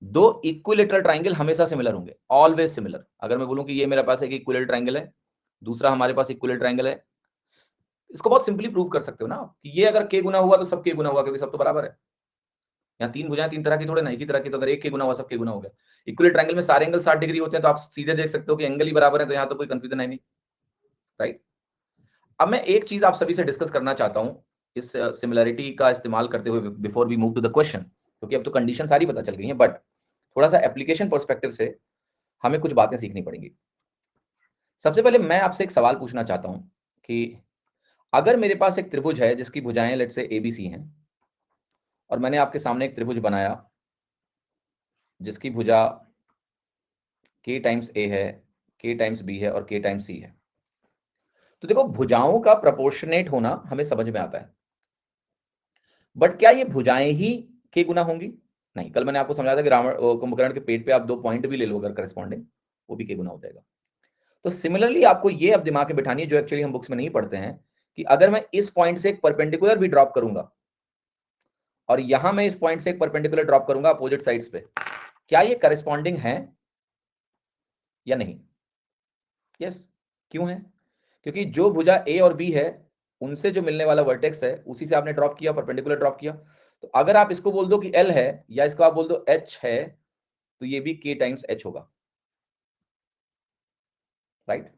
[SPEAKER 1] दो इक्विलेटरल ट्राइंगल हमेशा सिमिलर होंगे, ऑलवेज सिमिलर। अगर मैं बोलूं कि ये मेरे पास एक इक्विलेटरल ट्राइंगल है, दूसरा हमारे पास इक्विलेटरल ट्राइंगल है, इसको बहुत सिंपली प्रूव कर सकते हो ना कि ये अगर k गुना हुआ तो सब k गुना हुआ, क्योंकि सब तो बराबर है। यहाँ तीन भुजाएं तीन तरह की थोड़े ना, एक ही तरह की। तो अगर एक के गुना हुआ सब के गुना हो गया। इक्वल ट्रायंगल में सारे एंगल 60 डिग्री होते हैं, तो आप सीधे देख सकते हो कि एंगल ही बराबर है, तो यहाँ तो कोई कंफ्यूजन है नहीं, राइट। अब मैं एक चीज आप सभी से डिस्कस करना चाहता हूं इस सिमिलरिटी का इस्तेमाल करते हुए, before we move to the question, क्योंकि अब तो कंडीशन सारी पता चल गई है, बट थोड़ा सा एप्लीकेशन पर्सपेक्टिव से हमें कुछ बातें सीखनी पड़ेंगी। सबसे पहले मैं आपसे एक सवाल पूछना चाहता हूं कि अगर मेरे पास एक त्रिभुज है जिसकी भुजाएं लेट से ABC हैं, और मैंने आपके सामने एक त्रिभुज बनाया जिसकी भुजा k टाइम्स A है, k टाइम्स B है और k टाइम्स C है। तो देखो, भुजाओं का प्रोपोर्शनेट होना हमें समझ में आता है, बट क्या ये भुजाएं ही k गुना होंगी? नहीं। कल मैंने आपको समझाया था कि कुंभकर्ण के पेट पे आप 2 पॉइंट भी ले लो अगर करस्पॉन्डिंग, वो भी k गुना हो जाएगा। तो सिमिलरली आपको ये अब दिमाग में बिठानी है, जो एक्चुअली हम बुक्स में नहीं पढ़ते हैं, कि अगर मैं इस पॉइंट से एक परपेंडिकुलर भी ड्रॉप करूंगा और यहां मैं इस पॉइंट से एक परपेंडिकुलर ड्रॉप करूंगा अपोजिट साइड्स पे, क्या ये करस्पॉन्डिंग है या नहीं? यस। क्यों है? क्योंकि जो भुजा A और B है उनसे जो मिलने वाला वर्टेक्स है उसी से आपने ड्रॉप किया, परपेंडिकुलर ड्रॉप किया। तो अगर आप इसको बोल दो कि L है या इसको आप बोल दो H है, तो ये भी K टाइम्स H होगा, राइट?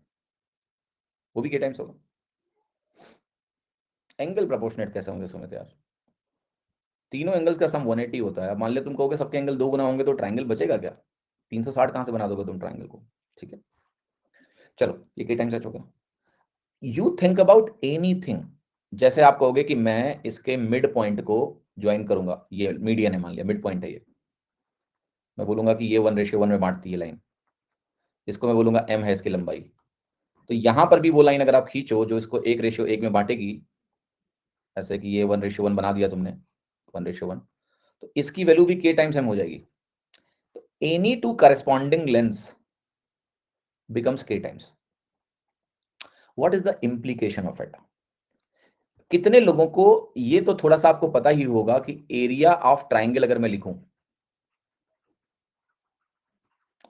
[SPEAKER 1] वो भी K टाइम्स होगा। एंगल प्रोपोर्शनेट कैसे होंगे सुमित यार? तीनों एंगल्स का सम 180 होता है। मान ले तुम कहोगे सबके एंगल 2 गुना होंगे तो ट्रायंगल बचेगा क्या? 360 कहां से बना दोगे तुम ट्रायंगल को? ठीक है, चलो ये K टाइम्स H होगा। यू थिंक अबाउट एनीथिंग, जैसे आप कहोगे कि मैं इसके मिड पॉइंट को ज्वाइन करूंगा, ये मीडियन है, मान लिया मिड पॉइंट है ये, मैं बोलूंगा कि ये 1:1 में बांटती है लाइन, इसको मैं बोलूंगा m है इसकी लंबाई। तो यहां पर भी वो लाइन अगर आप खींचो जो इसको 1:1 में बांटेगी, ऐसे कि ये 1:1 बना दिया तुमने, 1:1, तो इसकी वैल्यू भी k टाइम्स m हो जाएगी। तो any two corresponding lens becomes k times. What is the implication of it? कितने लोगों को ये तो थोड़ा सा आपको पता ही होगा कि एरिया ऑफ ट्राइंगल अगर मैं लिखूं,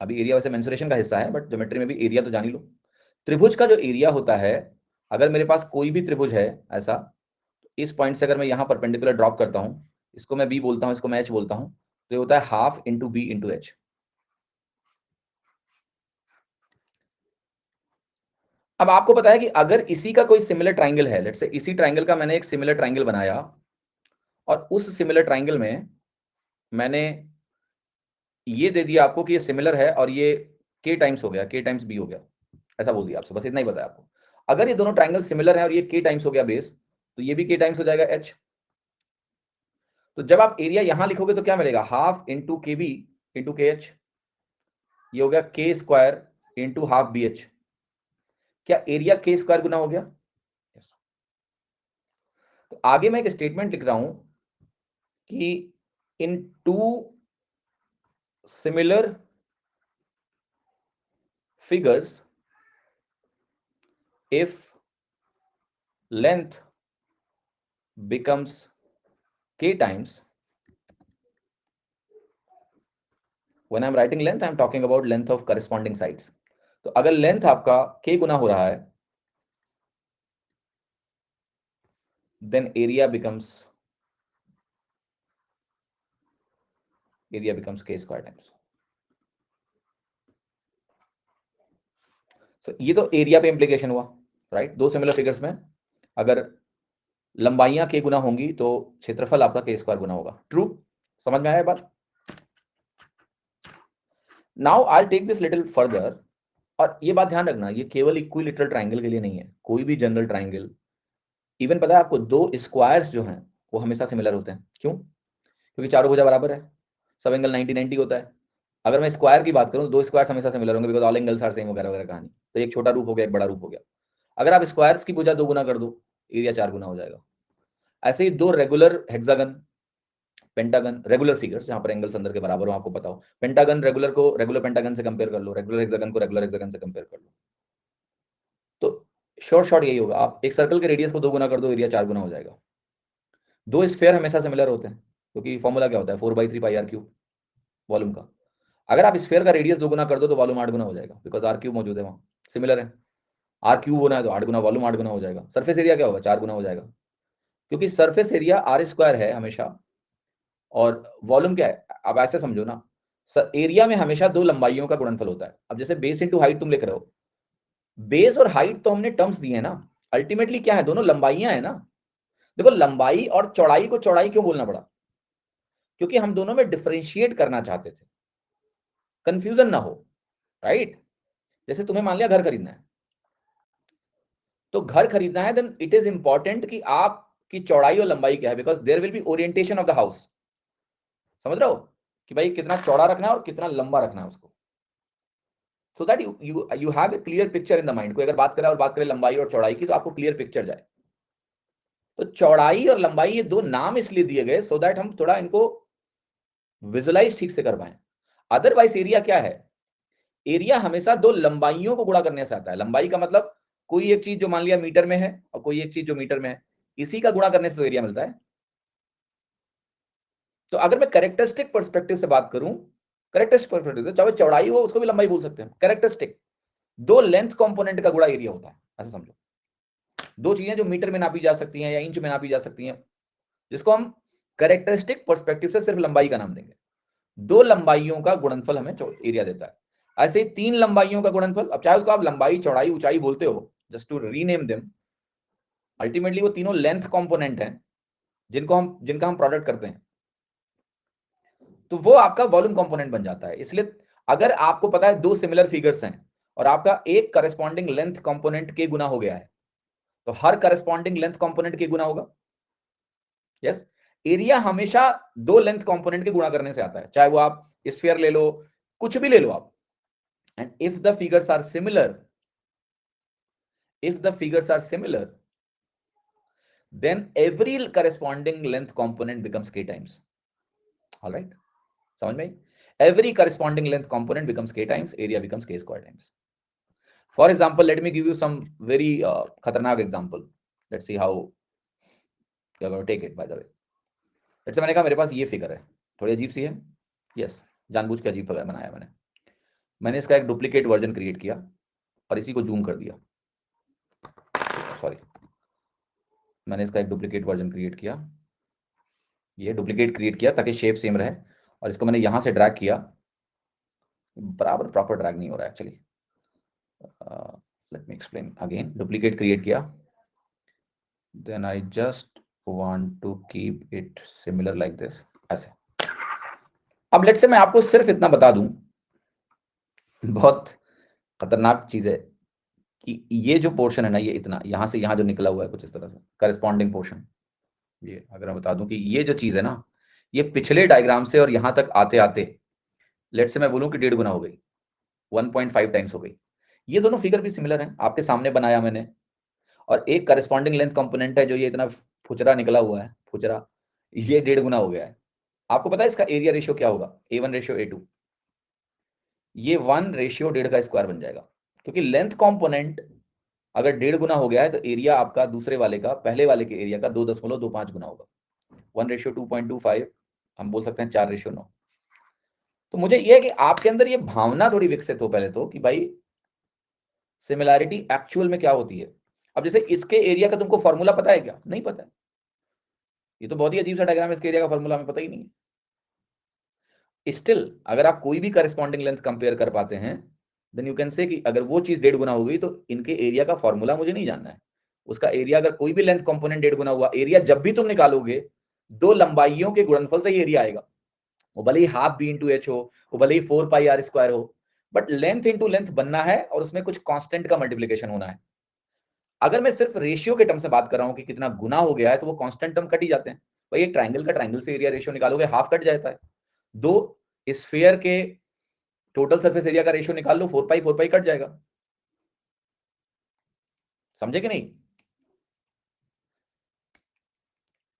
[SPEAKER 1] अभी एरिया वैसे मेंसुरेशन का हिस्सा है बट ज्योमेट्री में भी एरिया तो जान ही लो। त्रिभुज का जो एरिया होता है, अगर मेरे पास कोई भी त्रिभुज है ऐसा, इस पॉइंट से अगर मैं यहां परपेंडिकुलर ड्रॉप करता हूं, इसको मैं बी बोलता हूं, इसको मैं एच बोलता हूं, तो ये होता है half into B into H. अब आपको पता है कि अगर इसी का कोई सिमिलर ट्राइंगल है, लेट्स से इसी ट्राइंगल का मैंने एक सिमिलर ट्राइंगल बनाया और उस सिमिलर ट्राइंगल में मैंने ये दे दिया आपको कि ये सिमिलर है और ये k टाइम्स हो गया, k टाइम्स b हो गया, ऐसा बोल दिया आपसे, बस इतना ही बताया आपको। अगर ये दोनों ट्राइंगल सिमिलर है और ये k टाइम्स हो गया बेस, तो ये भी k टाइम्स हो जाएगा h। तो जब आप एरिया यहां लिखोगे तो क्या मिलेगा? हाफ इंटू के बी इंटू के एच, ये हो गया k square into half B H. क्या एरिया k स्क्वायर गुना हो गया? yes. तो आगे मैं एक स्टेटमेंट लिख रहा हूं कि in two similar figures if length becomes k times, when I'm writing length I'm talking about length of corresponding sides। तो अगर लेंथ आपका k गुना हो रहा है, then area becomes k square times। so ये तो एरिया पे इंप्लीकेशन हुआ, राइट? दो सिमिलर फिगर्स में अगर लंबाइयां k गुना होंगी तो क्षेत्रफल आपका k स्क्वायर गुना होगा। ट्रू? समझ में आया बात? Now I take this little further और ये बात ध्यान रखना, ये केवल इक्विलैटरल ट्राइंगल के लिए नहीं है, कोई भी जनरल ट्राइंगल, इवन पता है आपको, दो स्क्वायर्स जो हैं वो हमेशा सिमिलर होते हैं। क्यों? क्योंकि चारों भुजा बराबर है, सब एंगल 90-90 होता है। अगर मैं स्क्वायर की बात करूं तो दो स्क्वायर्स हमेशा सिमिलर होंगे, because all angles are same वगैरह वगैरह कहानी। तो एक छोटा रूप हो गया, एक बड़ा रूप हो गया। अगर आप स्क्वायर्स की भुजा 2 गुना कर दो, एरिया 4 गुना हो जाएगा। ऐसे ही दो regular hexagon, pentagon, regular figures जहां पर एंगल्स अंदर के बराबर हो, आपको पता हो, पेंटागन रेगुलर को रेगुलर पेंटागन से कंपेयर कर लो, रेगुलर हेक्सागन को रेगुलर हेक्सागन से कंपेयर कर लो। तो शॉर्ट यही होगा, आप एक सर्कल के रेडियस को 2 गुना कर दो, एरिया 4 गुना हो जाएगा। दो स्फीयर हमेशा सिमिलर होते हैं, क्योंकि फॉर्मूला क्या होता है, 4/3 पाई आर क्यूब वॉल्यूम का। अगर आप स्फीयर का रेडियस 2 गुना कर दो तो वॉल्यूम 8 गुना हो जाएगा, बिकॉज आर क्यूब मौजूद है वहां, सिमिलर है। आर क्यूब होना है तो 8 गुना वॉल्यूम 8 गुना हो जाएगा। सरफेस एरिया क्या होगा, 4 गुना हो जाएगा, क्योंकि सरफेस एरिया आर स्क्वायर है हमेशा, और वॉल्यूम क्या है, अब ऐसे समझो ना, एरिया में हमेशा दो लंबाइयों का गुणनफल होता है। अब जैसे बेस इंटू हाइट तुम लिख रहे हो, बेस और हाइट तो हमने टर्म्स दिए हैं ना, अल्टीमेटली क्या है, दोनों लंबाइयां है ना। देखो, लंबाई और चौड़ाई को चौड़ाई क्यों बोलना पड़ा, क्योंकि हम दोनों में डिफरेंशिएट करना चाहते थे, कंफ्यूजन ना हो, राइट। जैसे तुम्हें मान लिया घर खरीदना है, तो घर खरीदना है, देन इट इज इंपॉर्टेंट कि आपकी चौड़ाई और लंबाई क्या है, because there will be orientation of the house. समझ रहे हो कि भाई कितना चौड़ा रखना है और कितना लंबा रखना है उसको, so that you have a clear picture in the mind. कोई अगर बात करे और बात करे लंबाई और चौड़ाई की, तो आपको क्लियर पिक्चर जाए। तो चौड़ाई और लंबाई ये दो नाम इसलिए दिए गए सो दैट हम थोड़ा इनको विजुलाइज ठीक से कर पाए। अदरवाइज एरिया क्या है, एरिया हमेशा दो लंबाइयों को गुणा करने से आता है। लंबाई का मतलब कोई एक चीज जो मान लिया मीटर में है और कोई एक चीज जो मीटर में है, इसी का गुणा करने से तो एरिया मिलता है। तो अगर मैं कैरेक्टरिस्टिक पर्सपेक्टिव से बात करूं, कैरेक्टरिस्टिक पर्सपेक्टिव से, चाहे चौड़ाई हो उसको भी लंबाई बोल सकते हैं, कैरेक्टरिस्टिक, दो लेंथ कंपोनेंट का गुणा एरिया होता है, ऐसा समझो। दो चीजें जो मीटर में नापी जा सकती हैं या इंच में नापी जा सकती हैं, जिसको हम कैरेक्टरिस्टिक पर्सपेक्टिव से सिर्फ लंबाई का नाम देंगे। दो लंबाइयों का गुणनफल हमें एरिया देता है। ऐसे ही तीन लंबाइयों का गुणनफल, अब चाहे उसको आप लंबाई चौड़ाई ऊंचाई बोलते हो, just to rename them, ultimately वो तीनों लेंथ कंपोनेंट हैं जिनका हम प्रोडक्ट करते हैं, तो वो आपका वॉल्यूम कंपोनेंट बन जाता है। इसलिए अगर आपको पता है दो सिमिलर फिगर्स हैं और आपका एक करस्पॉन्डिंग लेंथ कंपोनेंट के गुना हो गया है, तो हर करस्पॉन्डिंग लेंथ कंपोनेंट के गुना होगा। यस, एरिया हमेशा दो लेंथ कंपोनेंट के गुणा करने से आता है, चाहे वो आप स्फीयर ले लो, कुछ भी ले लो आप। And if the figures are similar, then every corresponding length component becomes k times. All right, समझ में? Every corresponding length component becomes k times, area becomes k square times. For example, let me give you some very खतरनाक example. Let's see how you're going to take it. By the way, let's say मैंने कहा मेरे पास ये figure है, थोड़ी अजीब सी है, yes, जानबूझ के अजीब फिगर बनाया मैंने इसका एक डुप्लीकेट वर्जन क्रिएट किया और इसी को जूम कर दिया। सॉरी, मैंने इसका एक डुप्लीकेट वर्जन क्रिएट किया, ये डुप्लीकेट क्रिएट किया ताकि शेप सेम रहे, और इसको मैंने यहां से ड्रैग किया, बराबर प्रॉपर ड्रैग नहीं हो रहा है actually. Let me explain again. Duplicate create किया, then I just want to keep it similar like this, ऐसे। अब लेट्स से मैं आपको सिर्फ इतना बता दूं, बहुत खतरनाक चीज है, कि ये जो पोर्शन है ना, ये इतना यहां से यहां जो निकला हुआ है कुछ इस तरह से करस्पॉन्डिंग पोर्शन, ये अगर मैं बता दूं कि ये जो चीज है ना, ये पिछले डायग्राम से और यहां तक आते आते लेट्स से मैं बोलूं कि 1.5 गुना हो गई, 1.5 टाइम्स हो गई। ये दोनों फिगर भी सिमिलर हैं, आपके सामने बनाया मैंने, और एक करस्पॉन्डिंग लेंथ कंपोनेंट है जो ये इतना फुचरा निकला हुआ है, फुचरा, ये 1.5 गुना हो गया है। आपको पता है इसका एरिया रेशियो क्या होगा, A1:A2, ये 1:1.5 का स्क्वायर बन जाएगा, क्योंकि लेंथ कंपोनेंट अगर 1.5 गुना हो गया है तो एरिया आपका दूसरे वाले का, पहले वाले के एरिया का 2.25 गुना होगा। 1:2.25 हम बोल सकते हैं 4:9। तो मुझे यह है कि आपके अंदर ये भावना थोड़ी विकसित हो पहले तो, कि भाई सिमिलैरिटी एक्चुअल में क्या होती है। अब जैसे इसके एरिया का तुमको फॉर्मूला पता है क्या? नहीं पता है, ये तो बहुत ही अजीब सा डायग्राम है, इसके एरिया का फॉर्मूला हमें पता ही नहीं है। स्टिल अगर आप कोई भी करस्पॉन्डिंग लेंथ कंपेयर कर पाते हैं, देन यू कैन से कि अगर वो चीज 1.5 गुना हो गई तो इनके एरिया का फॉर्मूला मुझे नहीं जानना है, उसका एरिया अगर कोई भी लेंथ कंपोनेंट 1.5 गुना हुआ, एरिया जब भी तुम निकालोगे दो लंबाइयों के गुणनफल से ही एरिया आएगा। वो भले ही ½ B × H हो, वो भले ही 4 पाई R² हो, बट लेंथ इंटू लेंथ बनना है और उसमें कुछ कांस्टेंट का मल्टीप्लिकेशन होना है। अगर मैं सिर्फ रेशियो के टर्म से बात कर रहा हूं कि कितना गुना हो गया है, तो वो कांस्टेंट टर्म कट ही जाते हैं। भाई एक ट्राइंगल का ट्राइंगल से एरिया रेशियो निकालोगे, हाफ कट जाता है। दो स्फीयर के टोटल सरफेस एरिया का रेशियो निकाल लो, 4 पाई 4 पाई कट जाएगा। समझे कि नहीं?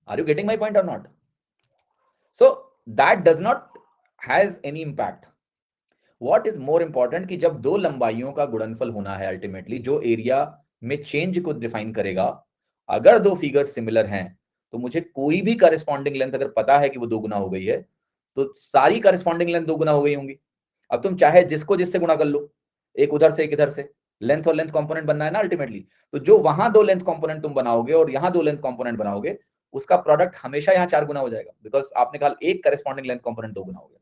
[SPEAKER 1] Are you getting my point or not? So that does not has any impact. What is more important कि जब दो लंबाइयों का गुणनफल होना है, अल्टीमेटली जो एरिया में चेंज को डिफाइन करेगा, अगर दो फिगर सिमिलर हैं, तो मुझे कोई भी करस्पॉन्डिंग लेंथ अगर पता है कि वो 2 गुना हो गई है, तो सारी करस्पॉन्डिंग लेंथ 2 गुना हो गई होंगी। अब तुम चाहे जिसको जिससे गुना कर लो, एक उधर से एक इधर से, लेंथ और लेंथ कंपोनेंट बनना है ना अल्टीमेटली। तो जो वहां 2 लेंथ कंपोनेंट तुम बनाओगे और यहां 2 लेंथ कंपोनेंट बनाओगे, उसका प्रोडक्ट हमेशा यहां 4 गुना हो जाएगा, बिकॉज आपने कहा एक करस्पॉन्डिंग लेंथ कंपोनेंट 2 गुना हो गया।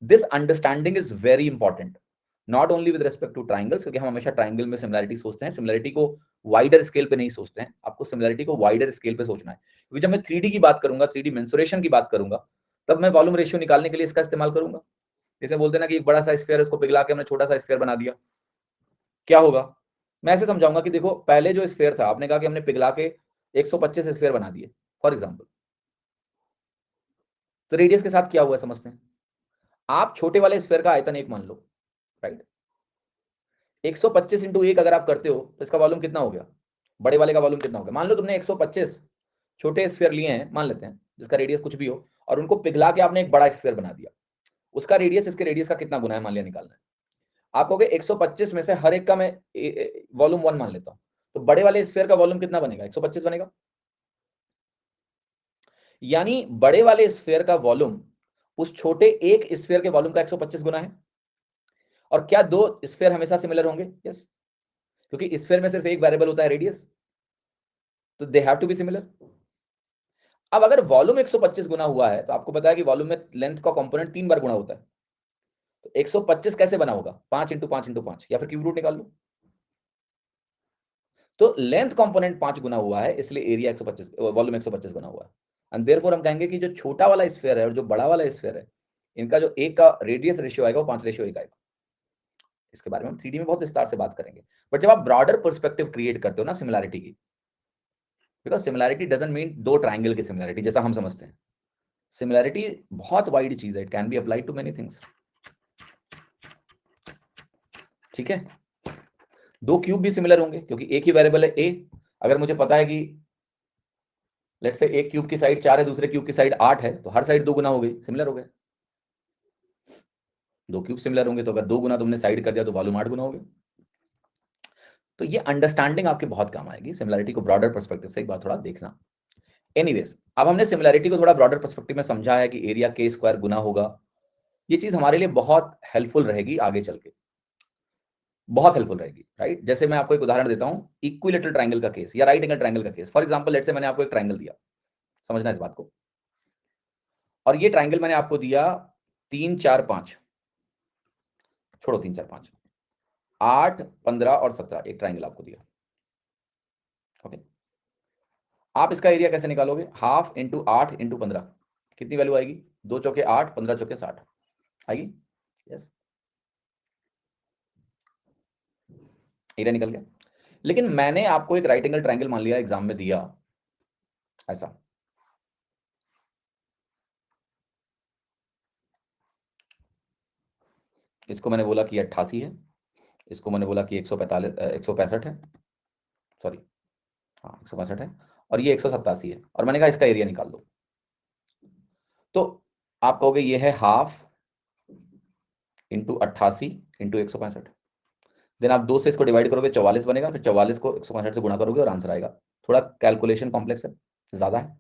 [SPEAKER 1] This understanding is very important, not only with respect two triangles, क्योंकि हम हमेशा ट्राइंगल में सिमिलरिटी सोचते हैं, सिमिलरिटी को वाइडर स्केल पे नहीं सोचते हैं। आपको सिमिलरिटी को वाइडर स्केल पे सोचना है, क्योंकि जब मैं 3D की बात करूंगा, 3D मेंसुरेशन की बात करूंगा, तब मैं वॉल्यूम रेशियो निकालने के लिए इसका इस्तेमाल करूंगा। जैसे बोलते हैं ना कि एक बड़ा सा स्फीयर है, उसको पिघला के हमने छोटा सा स्फीयर बना दिया, क्या होगा? मैं ऐसे समझाऊंगा कि देखो, पहले जो स्फीयर था, आपने कहा कि हमने पिघला के 125 स्फीयर बना दिए फॉर एग्जाम्पल, तो रेडियस के साथ क्या हुआ समझते हैं। आप छोटे वाले स्फीयर का आयतन 1 मान लो, राइट? 125 इंटू 1 अगर आप करते हो तो इसका वॉल्यूम कितना हो गया? बड़े वाले का वॉल्यूम कितना हो गया? मान लो तुमने 125 छोटे स्फीयर लिए हैं, मान लेते हैं, जिसका रेडियस कुछ भी हो, और उनको पिघला के आपने एक बड़ा स्फीयर बना दिया। उसका रेडियस इसके रेडियस का कितना गुना है, मान लिया, निकालना है। आप कहोगे 125 में से हर एक का मैं वॉल्यूम 1 मान लेता हूं, तो बड़े वाले स्फीयर का वॉल्यूम कितना बनेगा? 125 बनेगा। यानी बड़े वाले स्फीयर का वॉल्यूम उस छोटे एक स्फीयर के वॉल्यूम का 125 गुना है। और क्या दो स्फीयर हमेशा सिमिलर होंगे? यस, क्योंकि स्फीयर में सिर्फ एक वेरिएबल होता है, रेडियस, तो they have to be similar. अब अगर वॉल्यूम 125 गुना हुआ है, तो आपको पता है कि वॉल्यूम में लेंथ का कंपोनेंट 3 बार गुना होता है, तो 125 कैसे बना होगा? 5 इंटू 5 इंटू 5, या फिर क्यूब रूट निकाल लो। तो लेंथ कंपोनेंट 5 गुना हुआ है, इसलिए एरिया 125, वॉल्यूम 125 गुना हुआ है। एंड देयरफॉर हम कहेंगे कि जो छोटा वाला स्फीयर है और जो बड़ा वाला स्फीयर है, इनका जो एक का रेडियस रेशियो आएगा वो 5:1 आएगा। इसके बारे में हम 3D में बहुत विस्तार से बात करेंगे। बट जब आप ब्रॉडर पर्सपेक्टिव क्रिएट करते हो ना सिमिलैरिटी की, बिकॉज सिमिलैरिटी डजंट मीन दो ट्राइंगल की सिमिलैरिटी जैसा हम समझते हैं। सिमिलैरिटी बहुत वाइड चीज है, it can be applied to many things. ठीक है, दो क्यूब भी सिमिलर होंगे क्योंकि एक ही वेरिएबल है ए। अगर मुझे पता है कि लेट्स से एक क्यूब की साइड 4 है, दूसरे क्यूब की साइड 8 है, तो हर साइड 2 गुना हो गई, सिमिलर हो गए। दो क्यूब सिमिलर होंगे, तो अगर 2 गुना तुमने साइड कर दिया तो वॉल्यूम 8 गुना हो गया। तो ये अंडरस्टैंडिंग आपके बहुत काम आएगी, सिमिलरिटी को ब्रॉडर पर्सपेक्टिव से एक बार थोड़ा देखना। एनीवेज, अब हमने सिमिलरिटी को थोड़ा ब्रॉडर पर्सपेक्टिव में समझा है कि एरिया के स्क्वायर गुना होगा। ये चीज हमारे लिए बहुत हेल्पफुल रहेगी आगे चल के, बहुत हेल्पफुल रहेगी, राइट? जैसे मैं आपको एक उदाहरण देता हूं, इक्विलेटरल ट्रायंगल का केस या राइट एंगल ट्रायंगल का case. For example, let's say मैंने आपको एक ट्रायंगल दिया, समझना इस बात को, और ये ट्रायंगल मैंने आपको दिया 3 4 5, छोड़ो 3 4 5, 8 15 और 17, एक ट्रायंगल आपको दिया। ओके, आप इसका एरिया कैसे निकालोगे? हाफ इंटू 8 इंटू 15, कितनी वैल्यू आएगी? 2 चौके 8, 15 चौके 60 आएगी। यस, एरिया निकल गया। लेकिन मैंने आपको एक राइट एंगल ट्रायंगल मान लिया, एग्जाम में दिया ऐसा, इसको मैंने बोला कि 88 है, इसको मैंने बोला कि 145 165 है, सॉरी, हाँ 165 है, और ये 187 है, और मैंने कहा इसका एरिया निकाल दो। तो आप कहोगे ये है हाफ इंटू 88 इंटू 165, देन आप 2 से इसको डिवाइड करोगे, 44 बनेगा, फिर 44 को 165 से गुणा करोगे और आंसर आएगा। थोड़ा कैलकुलेशन कॉम्प्लेक्स है, ज्यादा है,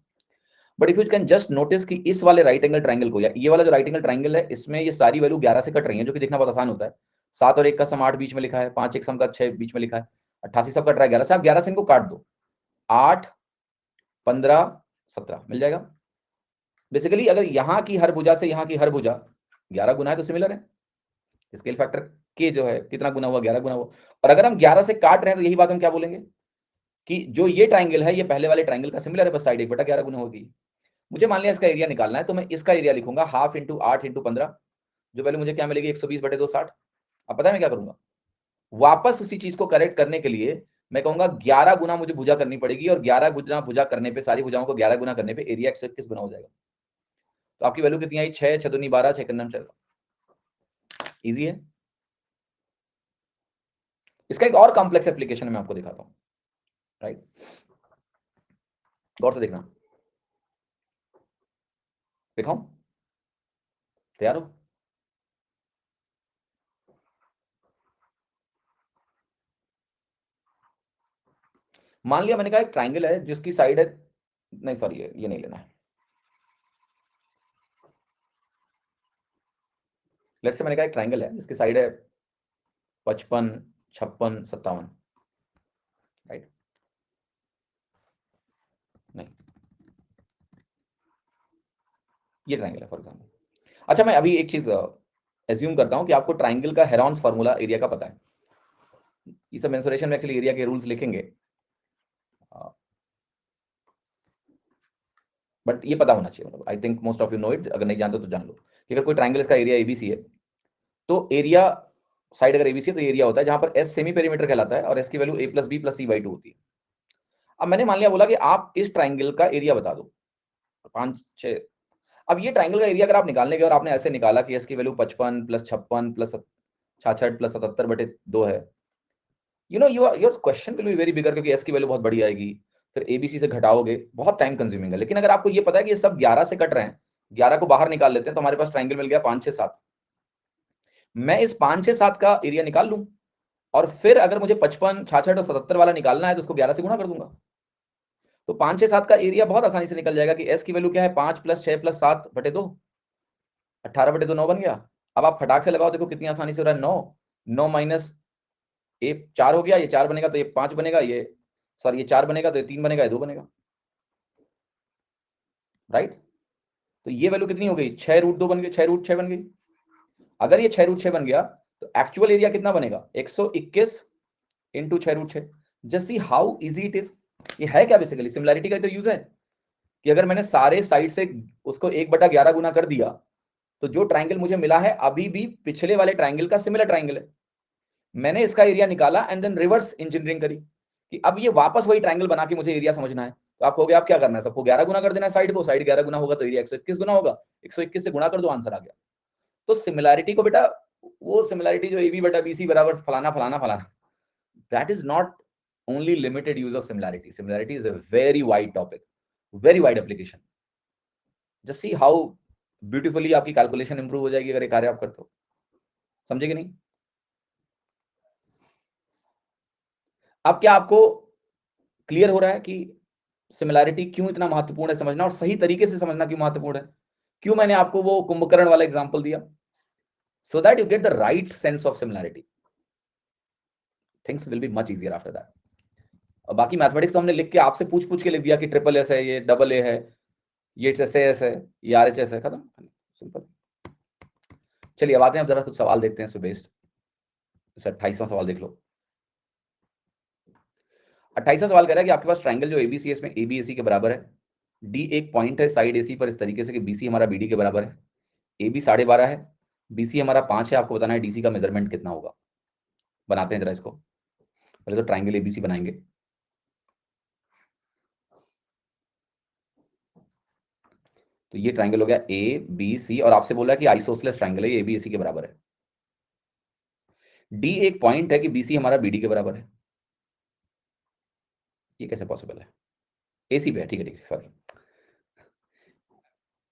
[SPEAKER 1] but if you can just notice कि इस वाले राइट एंगल ट्रायंगल को, या ये वाला जो राइट एंगल ट्रायंगल है, इसमें ये सारी वैल्यू 11 से कट रही है, जो कि देखना बहुत आसान होता है। 7 और 1 का सम 8 बीच में लिखा है, 5 1 सम का 6 बीच में लिखा है, 88 सब कट रहा है 11 से, आप 11 से इनको काट दो, 8 15 17 मिल जाएगा। बेसिकली अगर यहाँ की हर भुजा से यहाँ की हर भुजा 11 गुना है तो सिमिलर है। स्केल फैक्टर के जो है कितना गुना हुआ? 11 गुना हुआ। और अगर हम 11 से काट रहे हैं तो यही बात हम क्या बोलेंगे कि जो ये ट्राइंगल है ये पहले वाले ट्राइंगल का सिमिलर है, बस साइड 1/11 गुना होगी। मुझे मान लिया इसका एरिया निकालना है, तो मैं इसका एरिया लिखूंगा हाफ इंटू 8 इंटू 15, जो वैल्यू मुझे क्या मिलेगी 120/2 60। अब पता है मैं क्या करूंगा, वापस उसी चीज को करेक्ट करने के लिए मैं कहूंगा 11 गुना मुझे भुजा करनी पड़ेगी, और 11 गुना भुजा करने पे, सारी भुजाओं को 11 गुना करने पे एरिया 121 गुना हो जाएगा। तो आपकी वैल्यू कितनी आई, 6 6 दूनी 12, 6 कन्नम 6। इजी है। इसका एक और कॉम्प्लेक्स एप्लीकेशन मैं आपको दिखाता हूं, राइट, गौर से देखना। दिखाऊं, तैयार हो? मान लिया मैंने कहा एक ट्राइंगल है जिसकी साइड है, नहीं सॉरी ये नहीं लेना है। लेट्स से मैंने कहा एक ट्राइंगल है जिसकी साइड है 55 56 57, राइट, नहीं ये ट्राइंगल है फॉर एग्जांपल। अच्छा मैं अभी एक चीज एज्यूम करता हूं कि आपको ट्राइंगल का हेरॉन्स फार्मूला एरिया का पता है। ये सब मेंसुरेशन में एक्चुअली एरिया के रूल्स लिखेंगे, बट ये पता होना चाहिए, मतलब I think most of you know it. अगर नहीं जानते तो जान लो कि अगर कोई ट्राइंगल इसका एरिया एबीसी है, तो एरिया साइड अगर एबीसी है तो एरिया होता है जहां पर एस सेमी पेरीमीटर कहलाता है और एस की value A plus B plus C by 2 होती है। अब मैंने मान लिया बोला कि आप इस ट्राइंगल का एरिया बता दो 5 6। अब ये ट्राइंगल का एरिया अगर आप निकालने गए और आपने ऐसे निकाला कि एस की वैल्यू 55 प्लस 56 प्लस 66 प्लस 77/2 है, you know your question will be very बिगर, क्योंकि एस की वैल्यू बहुत बड़ी आएगी, फिर एबीसी से घटाओगे, बहुत टाइम कंज्यूमिंग है। लेकिन अगर आपको ये पता है कि ये सब 11 से कट रहे हैं, 11 को बाहर निकाल लेते हैं, तो हमारे पास ट्राइंगल मिल गया 5 6 7। मैं इस 5 6 7 का एरिया निकाल लूं, और फिर अगर मुझे 55 66 और 77 वाला निकालना है तो उसको 11 से गुणा कर दूंगा। तो 5 6 7 का एरिया बहुत आसानी से निकल जाएगा कि एस की वैल्यू क्या है, 5 प्लस 6 प्लस 7/2, 18/2 9 बन गया। अब आप फटाक से लगाओ, देखो कितनी आसानी से हो रहा है, 9 9 माइनस ये 4 हो गया, ये 4 बनेगा तो ये 5 बनेगा, ये सॉरी ये 4 बनेगा तो ये 3 बनेगा, ये 2 बनेगा, राइट। तो ये वैल्यू कितनी हो गई, 6√2 बन गई, 6√6 बन गई। अगर ये 6√6 बन गया तो एक्चुअल एरिया कितना बनेगा, 121 into 6√6। Just see how easy it is. ये है क्या, बेसिकली सिमिलैरिटी का तो यूज है कि अगर मैंने सारे साइड से उसको 1/11 गुना कर दिया, तो जो ट्राइंगल मुझे मिला है अभी भी पिछले वाले ट्राइंगल का सिमिलर ट्राइंगल है। मैंने इसका एरिया निकाला एंड देन रिवर्स इंजीनियरिंग करी कि अब ये वापस वही ट्राइंगल बना के मुझे एरिया समझना है। तो आप कहोगे आप क्या करना है, सबको 11 गुना कर देना है साइड को, साइड 11 गुना होगा तो एरिया 121 गुना होगा, 121 से गुणा कर दो, आंसर आ गया। तो सिमिलैरिटी को बेटा, वो सिमिलैरिटी जो AB बटा BC बराबर फलाना फलाना फलाना, that is not only limited use of similarity. Similarity is a very wide topic, very wide application. Just see how beautifully आपकी कैलकुलेशन इंप्रूव हो जाएगी अगर ये कार्य आप करते हो। समझे कि नहीं? अब क्या आपको क्लियर हो रहा है कि सिमिलैरिटी क्यों इतना महत्वपूर्ण है समझना, और सही तरीके से समझना क्यों महत्वपूर्ण है, क्यों मैंने आपको वो कुंभकर्ण वाला एग्जांपल दिया, so that you get the right sense of similarity. Things will be much easier after that. और बाकी मैथमेटिक्स तो हमने लिख के आपसे पूछ पूछ के लिख दिया कि ट्रिपल एस है, ये डबल ए है, ये एस है, ये RHS है, खत्म, सिंपल। चलिए अब आते हैं, अब जरा कुछ सवाल देखते हैं इस पे बेस्ड। 28वां सवाल देख लो। 28वां सवाल कह रहा है कि आपके पास ट्राइंगल जो एबीसी है, इसमें AB AC के बराबर है, डी एक पॉइंट है साइड AC पर इस तरीके से कि BC हमारा BD के बराबर है, AB 12.5 है, BC हमारा 5 है, आपको बताना है DC का मेजरमेंट कितना होगा। बनाते हैं जरा इसको, पहले तो ट्राइंगल ABC बनाएंगे। तो ये ट्राइंगल हो गया ABC, और आपसे बोला कि आइसोसेलेस ट्राइंगल है, ये AB AC के बराबर है। डी एक पॉइंट है कि BC हमारा BD के बराबर है। ये कैसे पॉसिबल है, AC पे है, ठीक है सॉरी,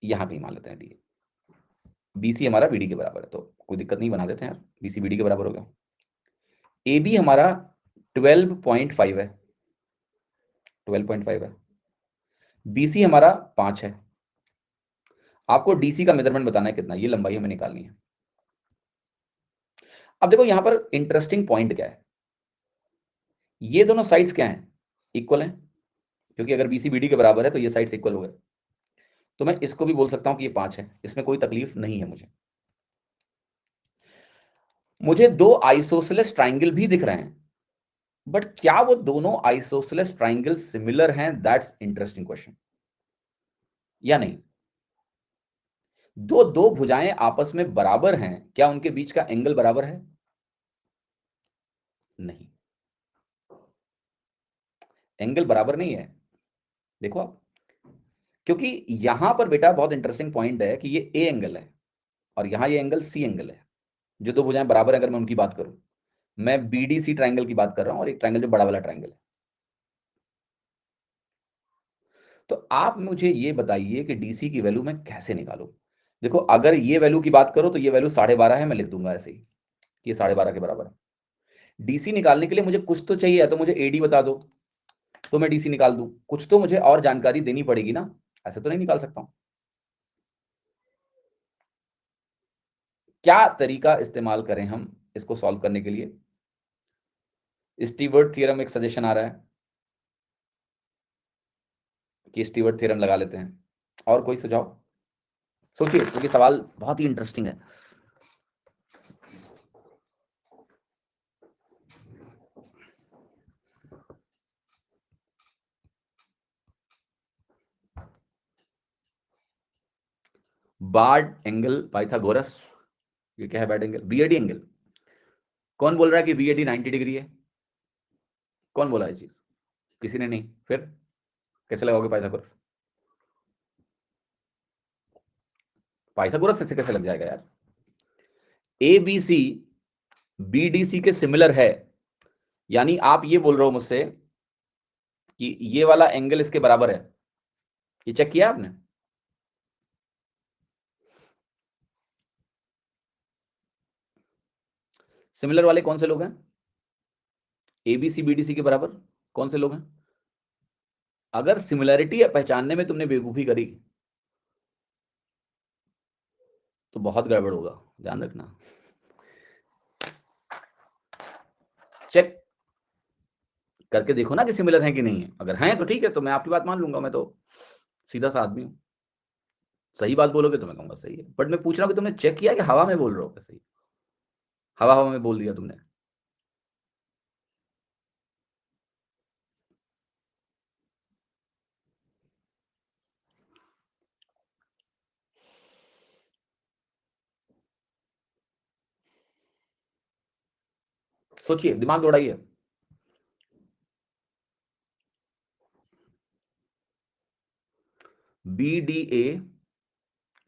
[SPEAKER 1] यहां पे मान लेते हैं डी, BC हमारा BD के बराबर है, तो कोई दिक्कत नहीं, बना देते हैं यार, BC BD के बराबर हो गया। AB हमारा 12.5 है, 12.5 है, BC हमारा 5 है। आपको DC का मेजरमेंट बताना है कितना, ये लंबाई हमें निकालनी है। अब देखो यहां पर इंटरेस्टिंग पॉइंट क्या है, ये दोनों साइड्स क्या हैं, इक्वल हैं, क्योंकि अगर BC BD के बराबर है तो ये साइड्स इक्वल हो गए। तो मैं इसको भी बोल सकता हूं कि ये 5 है, इसमें कोई तकलीफ नहीं है। मुझे दो आइसोसेलेस ट्राइंगल भी दिख रहे हैं, बट क्या वो दोनों आइसोसेलेस ट्राइंगल सिमिलर हैं, दैट्स इंटरेस्टिंग क्वेश्चन, या नहीं। दो भुजाएं आपस में बराबर हैं, क्या उनके बीच का एंगल बराबर है? नहीं, एंगल बराबर नहीं है। देखो आप, क्योंकि यहां पर बेटा बहुत इंटरेस्टिंग पॉइंट है कि ये ए एंगल है और यहां ये एंगल सी एंगल है। जो दो भुजाएं बराबर है, अगर मैं उनकी बात करूं, मैं बीडीसी ट्रायंगल की बात कर रहा हूं और एक ट्रायंगल जो बड़ा वाला ट्रायंगल है। तो आप मुझे ये बताइए कि डीसी की वैल्यू मैं कैसे निकालूं? देखो, अगर ये वैल्यू की बात करो तो ये वैल्यू 12.5 है, मैं लिख दूंगा ऐसे ही, ये 12.5 के बराबर है। डीसी निकालने के लिए मुझे कुछ तो चाहिए, या तो मुझे एडी बता दो तो मैं डीसी निकाल दूं, कुछ तो मुझे और जानकारी देनी पड़ेगी ना, ऐसे तो नहीं निकाल सकता हूं। क्या तरीका इस्तेमाल करें हम इसको सॉल्व करने के लिए? स्टीवर्ट थ्योरम एक सजेशन आ रहा है कि स्टीवर्ट थ्योरम लगा लेते हैं। और कोई सुझाव? सोचिए, क्योंकि सवाल बहुत ही इंटरेस्टिंग है। बार्ड एंगल पाइथागोरस, ये क्या है? Bad angle, BOD angle. कौन बोल रहा है कि बीएडी 90 डिग्री है? कौन बोला है चीज? किसी ने नहीं। फिर कैसे लगाओगे पाइथागोरस? पाइथागोरस ऐसे कैसे लग जाएगा यार? A B C B D C के सिमिलर है, यानी आप ये बोल रहे हो मुझसे कि ये वाला एंगल इसके बराबर है। ये चेक किया आपने? सिमिलर वाले कौन से लोग हैं? एबीसी बीडीसी के बराबर कौन से लोग हैं? अगर सिमिलरिटी पहचानने में तुमने बेवकूफी करी तो बहुत गड़बड़ होगा, ध्यान रखना। चेक करके देखो ना कि सिमिलर है कि नहीं है। अगर हैं तो ठीक है, तो मैं आपकी बात मान लूंगा, मैं तो सीधा सा आदमी हूं। सही बात बोलोगे तो मैं कहूंगा सही है, बट मैं पूछ रहा हूं कि तुमने चेक किया कि हवा में बोल रहे हो? कैसे हवा हवा में बोल दिया तुमने? सोचिए, दिमाग दौड़ाइए। B D A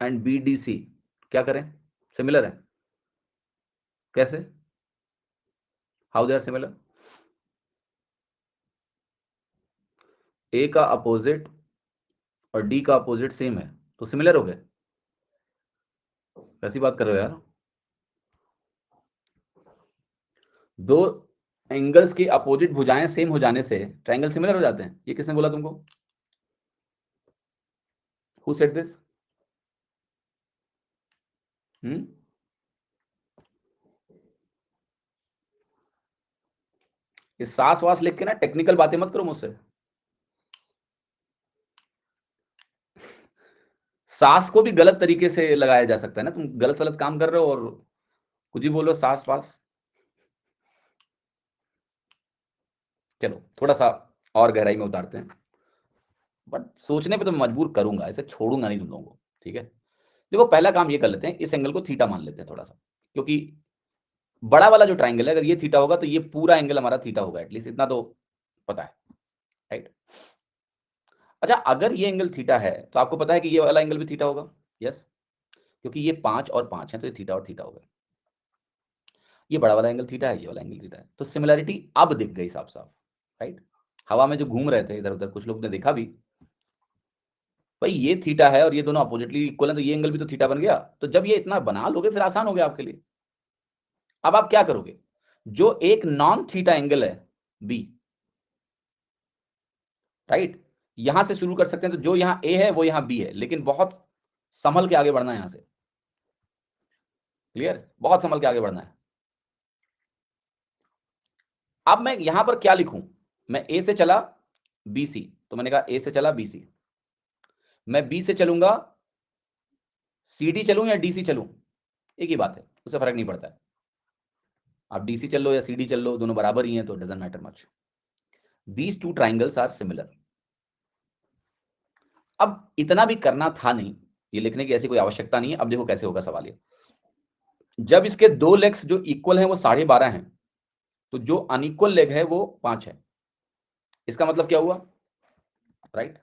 [SPEAKER 1] and B D C क्या करें? सिमिलर है। कैसे? How they are similar? A का अपोजिट और डी का अपोजिट सेम है तो सिमिलर हो गए। कैसी बात कर रहे हो यार? दो एंगल्स की अपोजिट भुजाएं सेम हो जाने से ट्रायंगल सिमिलर हो जाते हैं, ये किसने बोला तुमको? Who said this? ये सास वास लिख के ना टेक्निकल बातें मत करो मुझसे। सास को भी गलत तरीके से लगाया जा सकता है ना, तुम गलत गलत काम कर रहे हो और कुछ ही बोलो सास पास। चलो थोड़ा सा और गहराई में उतारते हैं, बट सोचने पे तो मैं मजबूर करूंगा, ऐसे छोड़ूंगा नहीं तुम लोगों को, ठीक है? देखो, पहला काम ये कर लेते हैं, इस एंगल को थीटा मान लेते हैं थोड़ा सा, क्योंकि बड़ा वाला जो ट्राइंगल है अगर ये थीटा होगा तो ये पूरा एंगल हमारा थीटा होगा, एटलीस्ट इतना तो पता है, राइट? अच्छा, अगर ये एंगल थीटा है तो आपको पता है कि ये वाला एंगल भी थीटा होगा। यस, क्योंकि ये 5 और 5 है तो ये थीटा और थीटा होगा। ये बड़ा वाला एंगल थीटा है, ये वाला एंगल थीटा है, तो सिमिलरिटी अब दिख गई साफ साफ, राइट? हवा में जो घूम रहे थे इधर उधर, कुछ लोग ने देखा भी, भाई ये थीटा है और ये दोनों अपोजिटली इक्वल है तो ये एंगल भी तो थीटा बन गया। तो जब ये इतना बना लोगे फिर आसान हो गया आपके लिए। अब आप क्या करोगे? जो एक नॉन थीटा एंगल है बी, राइट, यहां से शुरू कर सकते हैं, तो जो यहां ए है वो यहां बी है, लेकिन बहुत संभल के आगे बढ़ना है यहां से। क्लियर? बहुत संभल के आगे बढ़ना है। अब मैं यहां पर क्या लिखूं? मैं ए से चला बी सी, तो मैंने कहा ए से चला बी सी, मैं बी से चलूंगा सी डी चलूं या डी सी चलूं, एक ही बात है, उससे फर्क नहीं पड़ता है। आप डीसी चल लो या सीडी चल लो, दोनों बराबर ही हैं, तो doesn't matter much. These two triangles are similar. अब इतना भी करना था नहीं, ये लिखने की ऐसी कोई आवश्यकता नहीं है। अब देखो कैसे होगा सवाल ये, जब इसके 2 लेग्स जो इक्वल हैं वो 12.5 हैं, तो जो अनइक्वल लेग है वो 5 है। इसका मतलब क्या हुआ, राइट?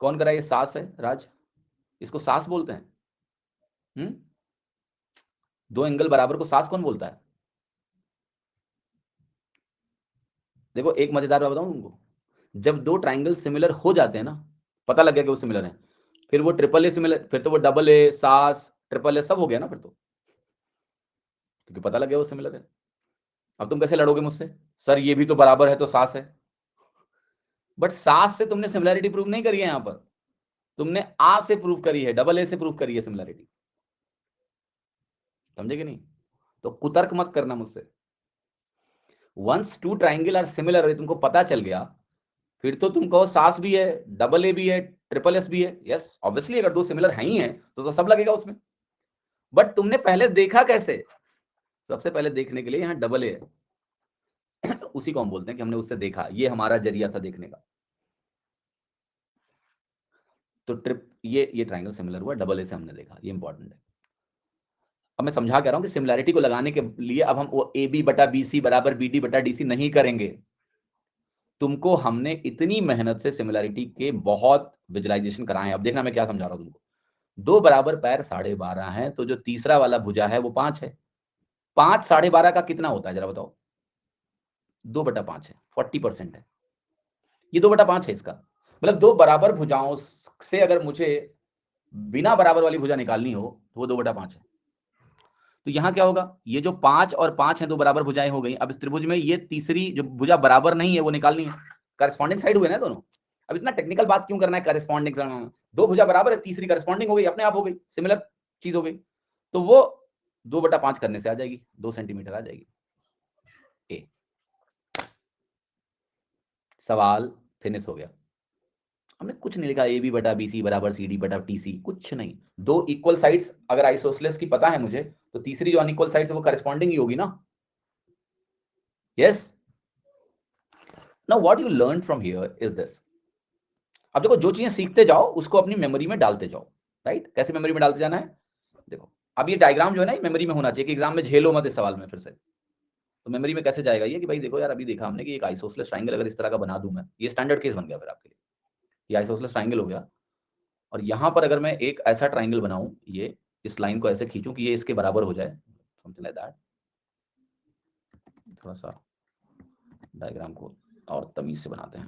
[SPEAKER 1] कौन करा, ये सास है राज, इसको सास बोलते हैं। दो एंगल बराबर को सास कौन बोलता है? देखो एक मजेदार बात बताऊं तुमको, जब दो ट्राइंगल सिमिलर हो जाते हैं ना, पता लग गया कि वो सिमिलर हैं, फिर वो ट्रिपल ए सिमिलर, फिर तो वो डबल ए, सास, ट्रिपल ए सब हो गया ना फिर तो, क्योंकि पता लग गया वो सिमिलर है। अब तुम कैसे लड़ोगे मुझसे, सर ये भी तो बराबर है तो सास है, बट सास से तुमने सिमिलरिटी प्रूव नहीं करी है, यहां पर तुमने आ से प्रूव करी है, डबल ए से प्रूव करी है सिमिलरिटी। समझे कि नहीं? तो कुतर्क मत करना मुझसे। Once two triangle are similar, तुमको पता चल गया, फिर तो तुम कहो सास भी है, डबल ए भी है, ट्रिपल एस भी है। यस ऑब्वियसली, अगर दो सिमिलर है ही है तो सब लगेगा उसमें। बट तुमने पहले देखा कैसे? सबसे पहले देखने के लिए यहाँ डबल ए है उसी को हम बोलते हैं कि हमने उससे देखा, ये हमारा जरिया था देखने का। तो ये ट्राइंगल सिमिलर हुआ, डबल ए से हमने देखा, ये इंपॉर्टेंट है। अब मैं समझा कह रहा हूं कि सिमिलैरिटी को लगाने के लिए अब हम वो ए बी बटा बी सी बराबर बी डी बटा डी सी नहीं करेंगे। तुमको हमने इतनी मेहनत से सिमिलैरिटी के बहुत विजुलाइजेशन कराए। अब देखना मैं क्या समझा रहा हूं तुमको। दो बराबर पैर 12.5 हैं, तो जो तीसरा वाला भुजा है वो 5 है। 5 12.5 का कितना होता है जरा बताओ? 2/5 है, 40% है। ये 2/5 है इसका मतलब, दो बराबर भुजाओं से अगर मुझे बिना बराबर वाली भुजा निकालनी हो तो वो 2/5 है। तो यहां क्या होगा, ये जो 5 और 5 है, दो बराबर भुजाएं हो गई। अब इस त्रिभुज में ये तीसरी जो भुजा बराबर नहीं है वो निकालनी है। करस्पॉन्डिंग साइड हुए ना दोनों। अब इतना टेक्निकल बात क्यों करना है? करस्पॉन्डिंग, दो भुजा बराबर है, तीसरी करस्पॉन्डिंग हो गई, अपने आप हो गई, सिमिलर चीज हो गई। तो वो 2/5 करने से आ जाएगी, 2 सेंटीमीटर आ जाएगी। ए, सवाल फिनिश हो गया। हमने कुछ नहीं लिखा ए बी बटा बी सी बराबर सी डी बटा टी सी, कुछ नहीं। दो इक्वल साइड्स अगर आइसोसेलेस की पता है मुझे, तो तीसरी जो अनइक्वल साइड्स है वो करस्पॉन्डिंग ही होगी ना। Yes, now what you learn from here is this. अब देखो, जो चीजें सीखते जाओ उसको अपनी मेमोरी में डालते जाओ, राइट? कैसे मेमोरी में डालते जाना है? देखो, अब ये डायग्राम जो है ना, ये मेमोरी में होना चाहिए कि एग्जाम में झेलो मत इस सवाल में फिर से। तो मेमोरी में कैसे जाएगा ये कि भाई देखो यार, अभी देखा हमने कि एक आइसोसेलेस ट्रायंगल अगर इस तरह का बना दूं मैं, ये स्टैंडर्ड केस बन गया फिर आपके लिए। ये आइसोसेलेस ट्रायंगल हो गया, और यहां पर अगर मैं एक ऐसा ट्रायंगल बनाऊं, ये इस लाइन को ऐसे खींचूं कि ये इसके बराबर हो जाए, समथिंग लाइक दैट। थोड़ा सा डायग्राम को और तमीज से बनाते हैं,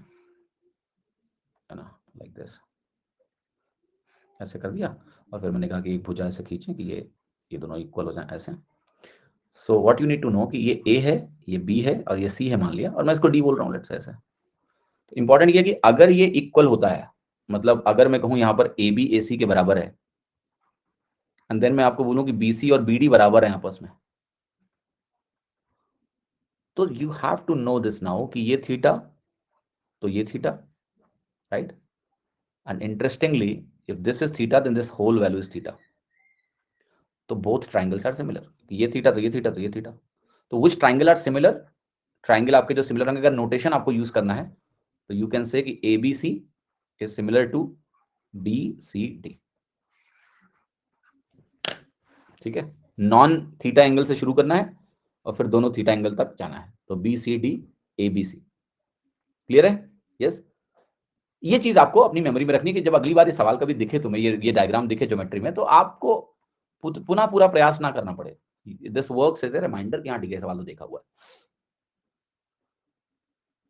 [SPEAKER 1] है ना, लाइक दिस। ऐसे कर दिया, और फिर मैंने कहा कि एक भुजा ऐसे खींचें कि ये दोनों इक्वल हो जाएं ऐसे। So what you need to know कि ये ए है, ये बी है और ये सी है मान लिया, और मैं इसको डी बोल रहा हूँ, लेट्स से ऐसे। तो इंपॉर्टेंट ये कि अगर ये इक्वल होता है, मतलब अगर मैं कहूं यहां पर ए बी ए सी के बराबर है, एंड देन मैं आपको बोलूं कि बी सी और बी डी बराबर है आपस में, तो you have to know this now कि ये थीटा तो ये theta, right? And interestingly, if this is theta then this whole value is theta. तो बोथ ट्राइंगल्स आर सिमिलर, ये थीटा तो ये थीटा तो ये थीटा। तो which triangle are similar? Triangle आपके जो सिमिलर होंगे, अगर नोटेशन आपको यूज करना है तो यू कैन से कि A B C is similar to B C D. ठीक है, नॉन थीटा एंगल से शुरू करना है और फिर दोनों थीटा एंगल तक जाना है, तो B C D A B C. Clear है? यस। ये चीज आपको अपनी मेमोरी में रखनी कि जब अगली बार ये सवाल कभी दिखे तुम्हें, ये डायग्राम दिखे ज्योमेट्री में, तो आपको पुनः पूरा प्रयास ना करना पड़े। This works as a reminder कि हाँ ठीक है, सवाल तो देखा हुआ है।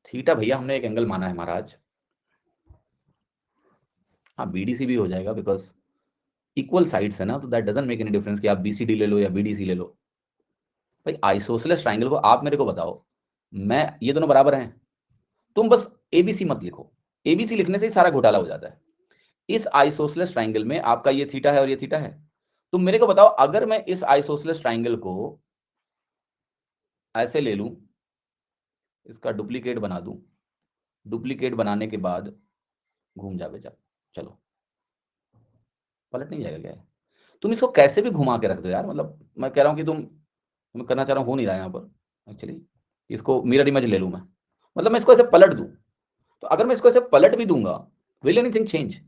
[SPEAKER 1] थीटा भैया हमने एक एंगल माना है महाराज। हाँ, बीडीसी भी हो जाएगा बिकॉज इक्वल साइड्स है ना, तो that doesn't make any difference कि आप बीसीडी ले लो या बीडीसी ले लो। भाई आइसोसेलेस ट्रायंगल को आप मेरे को बताओ, मैं ये दोनों बराबर हैं, तुम बस एबीसी मत लिखो। एबीसी लिखने से ही सारा घोटाला हो जाता है। इस आइसोसेलेस ट्रायंगल में आपका ये थीटा है और ये थीटा है। तुम मेरे को बताओ, अगर मैं इस आइसोसेलेस ट्रायंगल को ऐसे ले लूं, इसका डुप्लीकेट बना दूं, डुप्लीकेट बनाने के बाद घूम जा बेटा, चलो पलट नहीं जाएगा क्या है? तुम इसको कैसे भी घुमा के रख दो यार, मतलब मैं कह रहा हूं कि तुम करना चाह रहा हूं, हो नहीं रहा है यहाँ पर एक्चुअली। इसको मिरर इमेज ले लूं मैं, मतलब मैं इसको ऐसे पलट दूं, तो अगर मैं इसको ऐसे पलट भी दूंगा, will anything change?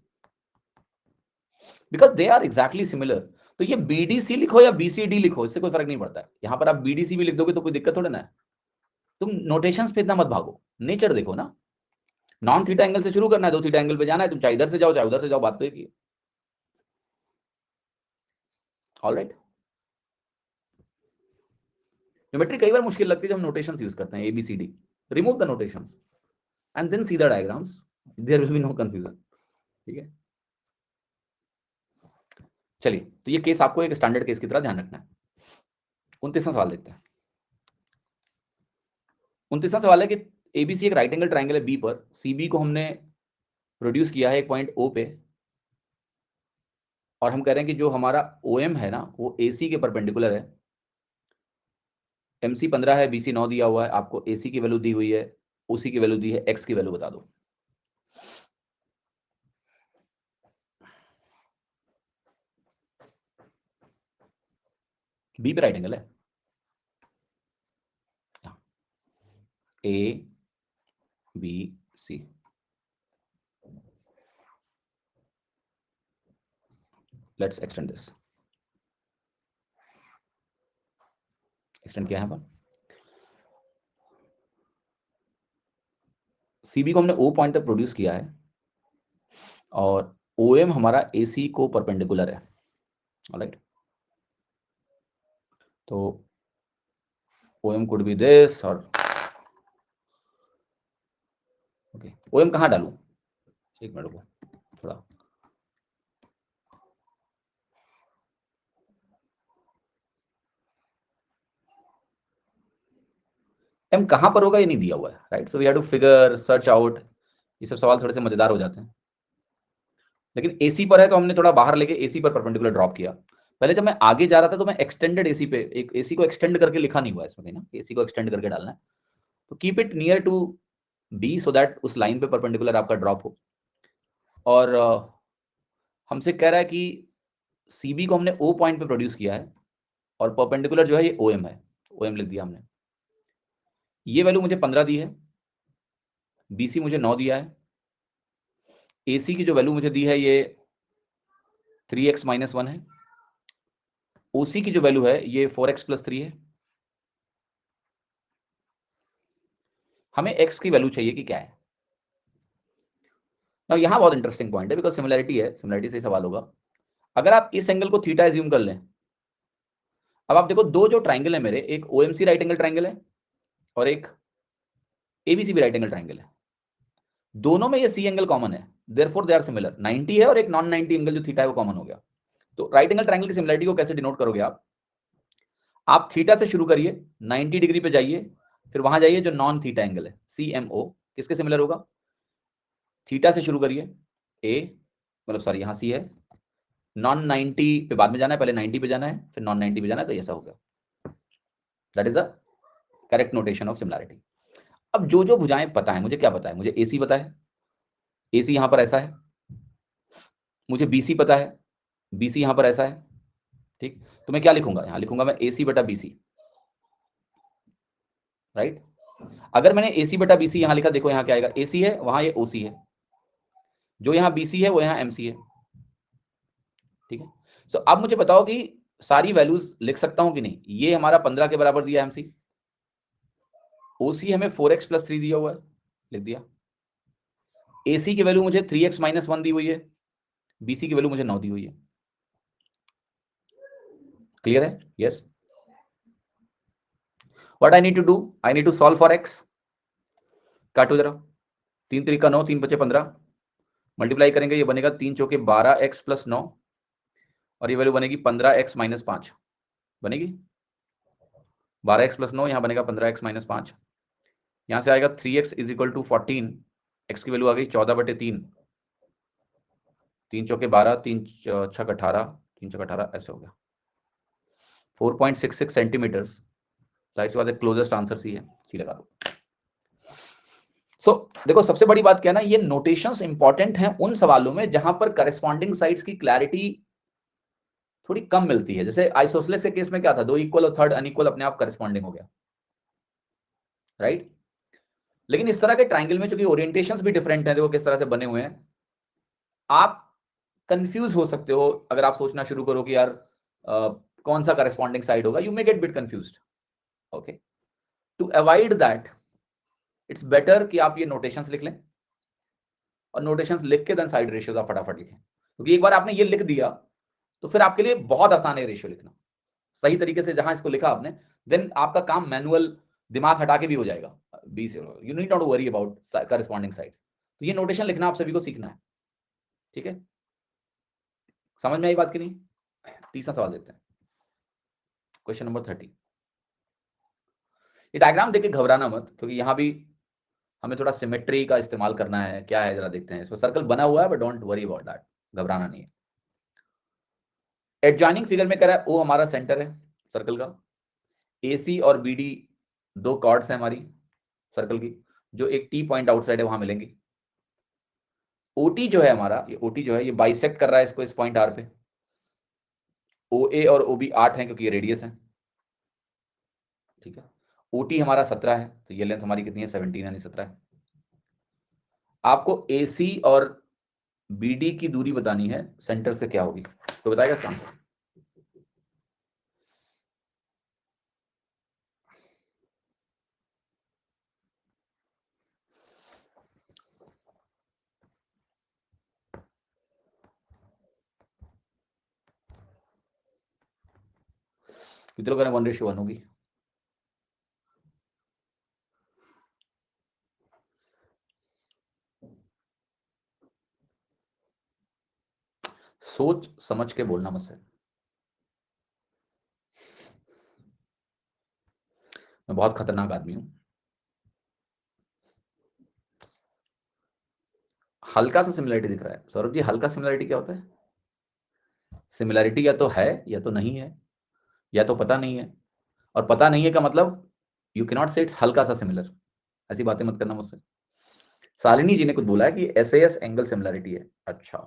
[SPEAKER 1] Because they are exactly similar. तो ये बीडीसी लिखो या बीसीडी लिखो, इससे कोई फर्क नहीं पड़ता है। यहां पर आप बीडीसी भी लिख दोगे तो कोई दिक्कत थोड़ा ना है। तुम नोटेशंस पे इतना मत भागो, नेचर देखो ना। नॉन थीटा एंगल से शुरू करना है तो थीटा एंगल पे जाना है, तुम चाहे इधर से जाओ चाहे उधर से जाओ, बात तो एक ही है। ऑलराइट, ज्योमेट्री कई बार मुश्किल लगती है जब हम नोटेशंस यूज करते हैं, ABCD. Remove the notations and then see the diagrams, there will be no confusion. ठीक है, चलिए, तो ये केस आपको एक स्टैंडर्ड केस की तरह ध्यान रखना है। 29वां सवाल देखते हैं। 29वां सवाल है कि एबीसी एक राइट एंगल ट्राइंगल है बी पर, सीबी को हमने प्रोड्यूस किया है एक पॉइंट ओ पे, और हम कह रहे हैं कि जो हमारा ओएम है ना वो एसी के परपेंडिकुलर है। एमसी 15 है, बीसी 9 दिया हुआ है, आपको एसी की वैल्यू दी हुई है, ओसी की वैल्यू दी है, एक्स की वैल्यू बता दो। बी पे राइट एंगल है, A B C. Let's extend this. Extend किया है पर सीबी को हमने ओ पॉइंट तक प्रोड्यूस किया है और ओएम हमारा एसी को परपेंडिकुलर है। ऑलराइट, तो ओएम कुड बी दिस और ओके, ओएम कहां डालूं, एक मिनट को थोड़ा, एम कहां पर होगा ये नहीं दिया हुआ है। Right, so we have to figure search out. ये सब सवाल थोड़े से मजेदार हो जाते हैं। लेकिन एसी पर है तो हमने थोड़ा बाहर लेके एसी पर परपेंडिकुलर ड्रॉप किया। पहले जब मैं आगे जा रहा था तो मैं एक्सटेंडेड एसी पे, एक एसी को एक्सटेंड करके लिखा नहीं हुआ है इसमें ना, एसी को एक्सटेंड करके डालना है। तो keep it near to B so that उस लाइन पे परपेंडिकुलर आपका ड्रॉप हो। और हमसे कह रहा है कि सीबी को हमने ओ पॉइंट पे प्रोड्यूस किया है और परपेंडिकुलर जो है ये ओएम है, ओएम लिख दिया हमने। ये वैल्यू मुझे 15 दी है, बीसी मुझे 9 दिया है, एसी की जो वैल्यू मुझे दी है ये 3x - 1 है, ओसी की जो वैल्यू है ये 4x + 3 है। हमें x की वैल्यू चाहिए कि क्या है। ना यहां बहुत इंटरेस्टिंग पॉइंट है, बिकॉज सिमिलैरिटी है, सिमिलैरिटी से ही सवाल होगा। अगर आप इस एंगल को थीटा एज्यूम कर लें, अब आप देखो दो जो ट्राइंगल है मेरे, एक ओएमसी राइट एंगल ट्राइंगल है और एक एबीसी भी राइट एंगल ट्राइंगल है। दोनों में ये सी एंगल कॉमन है, देयरफॉर दे आर सिमिलर। 90 है और एक नॉन 90 एंगल जो थीटा है वो कॉमन हो गया। तो राइट एंगल ट्राइंगल की सिमिलरिटी को कैसे डिनोट करोगे आप थीटा से शुरू करिए, 90 डिग्री पे जाइए, फिर वहां जाइए जो नॉन थीटा एंगल है CMO, किसके सिमिलर होगा। थीटा से शुरू करिए, ए मतलब सॉरी यहाँ सी है, नॉन 90 पे बाद में जाना है, पहले 90 पे जाना है फिर नॉन 90 पे जाना है, तो ऐसा हो गया। That is the correct notation of similarity. अब जो जो भुजाएं पता है, मुझे क्या पता है, मुझे एसी पता है, एसी यहां पर ऐसा है, मुझे बीसी पता है, बीसी यहां पर ऐसा है। ठीक, तो मैं क्या लिखूंगा, यहां लिखूंगा मैं AC बटा BC। राइट, अगर मैंने AC बटा BC यहां लिखा, देखो यहां क्या आएगा, AC है वहां ये OC है, जो यहां BC है वो यहां MC है। ठीक है, सो अब मुझे बताओ कि सारी वैल्यूज लिख सकता हूं कि नहीं। ये हमारा 15 के बराबर दिया MC, OC हमें 4x + 3 दिया हुआ है, लिख दिया। AC की वैल्यू मुझे 3x - 1 दी हुई है, BC की वैल्यू मुझे 9 दी हुई है। क्लियर है, yes. What I need to do, I need to solve for x। काटो जरा, 3 3 का 9, 3 5 15, मल्टीप्लाई करेंगे, ये बनेगा 3 चौके 12x + 9 और ये वैल्यू बनेगी 15x - 5 बनेगी। 12x + 9 यहाँ बनेगा 15x - 5, यहाँ से आएगा 3x = 14, x की वैल्यू आ गई 14/3, 3 चौके 12, 3 छक 18, 3 छक 18, ऐसे हो गया 4.66 सेंटीमीटर। जाहिर सी बात है क्लोजेस्ट आंसर सी है, सी लगा दो। देखो सबसे बड़ी बात क्या है ना, ये नोटेशंस इंपॉर्टेंट हैं उन सवालों में जहां पर करस्पॉन्डिंग साइड्स की क्लैरिटी थोड़ी कम मिलती है। जैसे आइसोसेलेस के केस में क्या था, 2 इक्वल और थर्ड अनइक्वल अपने आप करस्पॉन्डिंग हो गया। राइट, लेकिन इस तरह के ट्राइंगल में चूंकि ओरिएंटेशंस भी डिफरेंट हैं, देखो किस तरह से बने हुए हैं, आप कंफ्यूज हो सकते हो अगर आप सोचना शुरू करो कि यार कौन सा करस्पॉन्डिंग साइड होगा, you may get bit confused. Okay, to avoid that it's better कि आप ये नोटेशंस लिख लें, और नोटेशंस लिख के देन साइड रेशियोज आप फटाफट लिखें, क्योंकि एक बार आपने ये लिख दिया तो फिर आपके लिए बहुत आसान है रेशियो लिखना सही तरीके से। जहां इसको लिखा आपने, देन आपका काम मैनुअल दिमाग हटा के भी हो जाएगा। बी से you need not to worry about corresponding sides. तो ये नोटेशन लिखना आप सभी को सीखना है, ठीक है? समझ में आई बात की नहीं? तीसरा सवाल देखते हैं, क्वेश्चन नंबर 30। ये डायग्राम देख के घबराना मत, क्योंकि यहां भी हमें थोड़ा सिमेट्री का इस्तेमाल करना है। क्या है जरा देखते हैं। इसमें सर्कल बना हुआ है, but don't worry about that, घबराना नहीं है। एडजॉइनिंग फिगर में कह रहा है ओ हमारा सेंटर है सर्कल का, AC और BD दो कॉर्ड्स है हमारी सर्कल की, जो एक T पॉइंट आउटसाइड है वहां मिलेंगी। OT जो है हमारा, ये OT जो है ये बाइसेक्ट कर रहा है इसको इस पॉइंट R पे। OA और OB 8 है क्योंकि ये रेडियस है, ठीक है। OT हमारा 17 है, तो ये लेंथ हमारी कितनी है 17 यानी 17 है। आपको AC और BD की दूरी बतानी है सेंटर से, क्या होगी तो बताएगा इसका आंसर। कितने लोग 1:1 होगी? सोच समझ के बोलना मुझसे, मैं बहुत खतरनाक आदमी हूं। हल्का सा सिमिलरिटी दिख रहा है सौरभ जी, हल्का सिमिलरिटी क्या होता है? सिमिलरिटी या तो है या तो नहीं है, या तो पता नहीं है, और पता नहीं है का मतलब यू कैन नॉट से इट्स हल्का सा सिमिलर। ऐसी बातें मत करना मुझसे। शालिनी जी ने कुछ बोला है कि SAS एंगल सिमिलरिटी है। अच्छा,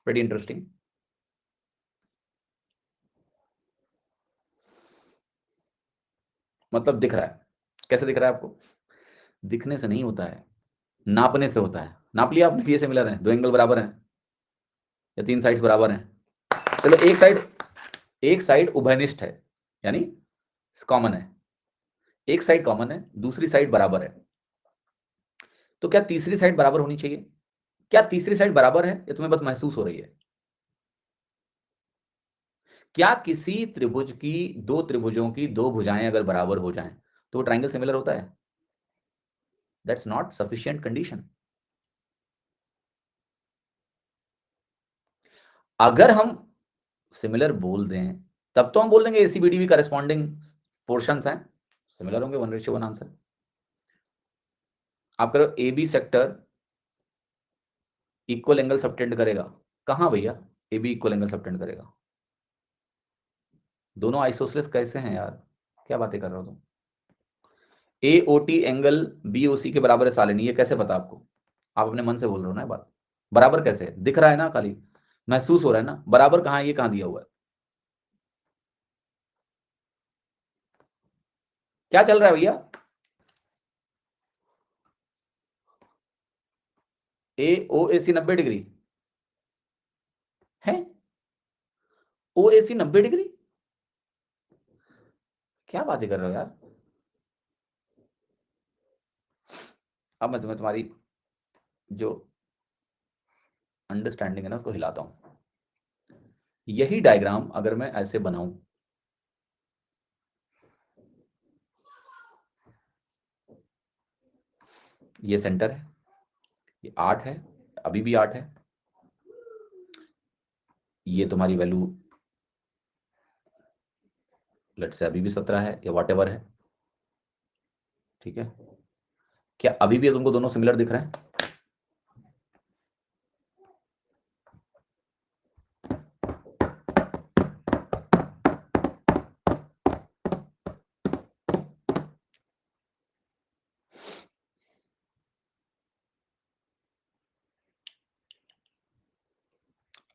[SPEAKER 1] वेरी इंटरेस्टिंग। मतलब दिख रहा है, कैसे दिख रहा है आपको? दिखने से नहीं होता है, नापने से होता है। नाप लिया आपने, ये सिमिलर है, दो एंगल बराबर हैं या तीन साइड्स बराबर हैं। चलो एक साइड उभयनिष्ठ है, यानी कॉमन है, एक साइड कॉमन है, दूसरी साइड बराबर है। तो क्या तीसरी साइड बराबर होनी चाहिए? क्या तीसरी साइड बराबर है या तुम्हें बस महसूस हो रही है? क्या किसी त्रिभुज की, दो त्रिभुजों की दो भुजाएं अगर बराबर हो जाएं तो वो ट्रायंगल सिमिलर होता है? That's not sufficient condition. अगर हम सिमिलर बोल दें तब तो हम बोल देंगे ACBD भी करस्पॉन्डिंग पोर्शंस हैं, सिमिलर होंगे, 1:1 आंसर। आप करो AB sector equal angle subtend करेगा। कहां भैया AB इक्वल एंगल सबटेंड करेगा? दोनों आइसोसेलेस कैसे हैं यार, क्या बातें कर रहे हो तुम? AOT एंगल BOC के बराबर है सालिनी, ये कैसे पता आपको? आप अपने मन से बोल रहे हो ना ये बात। बराबर कैसे है? दिख रहा है ना, खाली महसूस हो रहा है ना। बराबर कहां है, ये कहां दिया हुआ है? क्या चल रहा है भैया? AOAC 90 डिग्री है, OAC 90 डिग्री, क्या बातें कर रहे हो यार? अब मैं तुम्हें तुम्हारी जो अंडरस्टैंडिंग है ना उसको हिलाता हूं। यही डायग्राम अगर मैं ऐसे बनाऊं, ये सेंटर है, ये 8 है, अभी भी 8 है, ये तुम्हारी वैल्यू लेट से अभी भी 17 है या वॉट एवर है, ठीक है। क्या अभी भी तुमको दोनों सिमिलर दिख रहे हैं?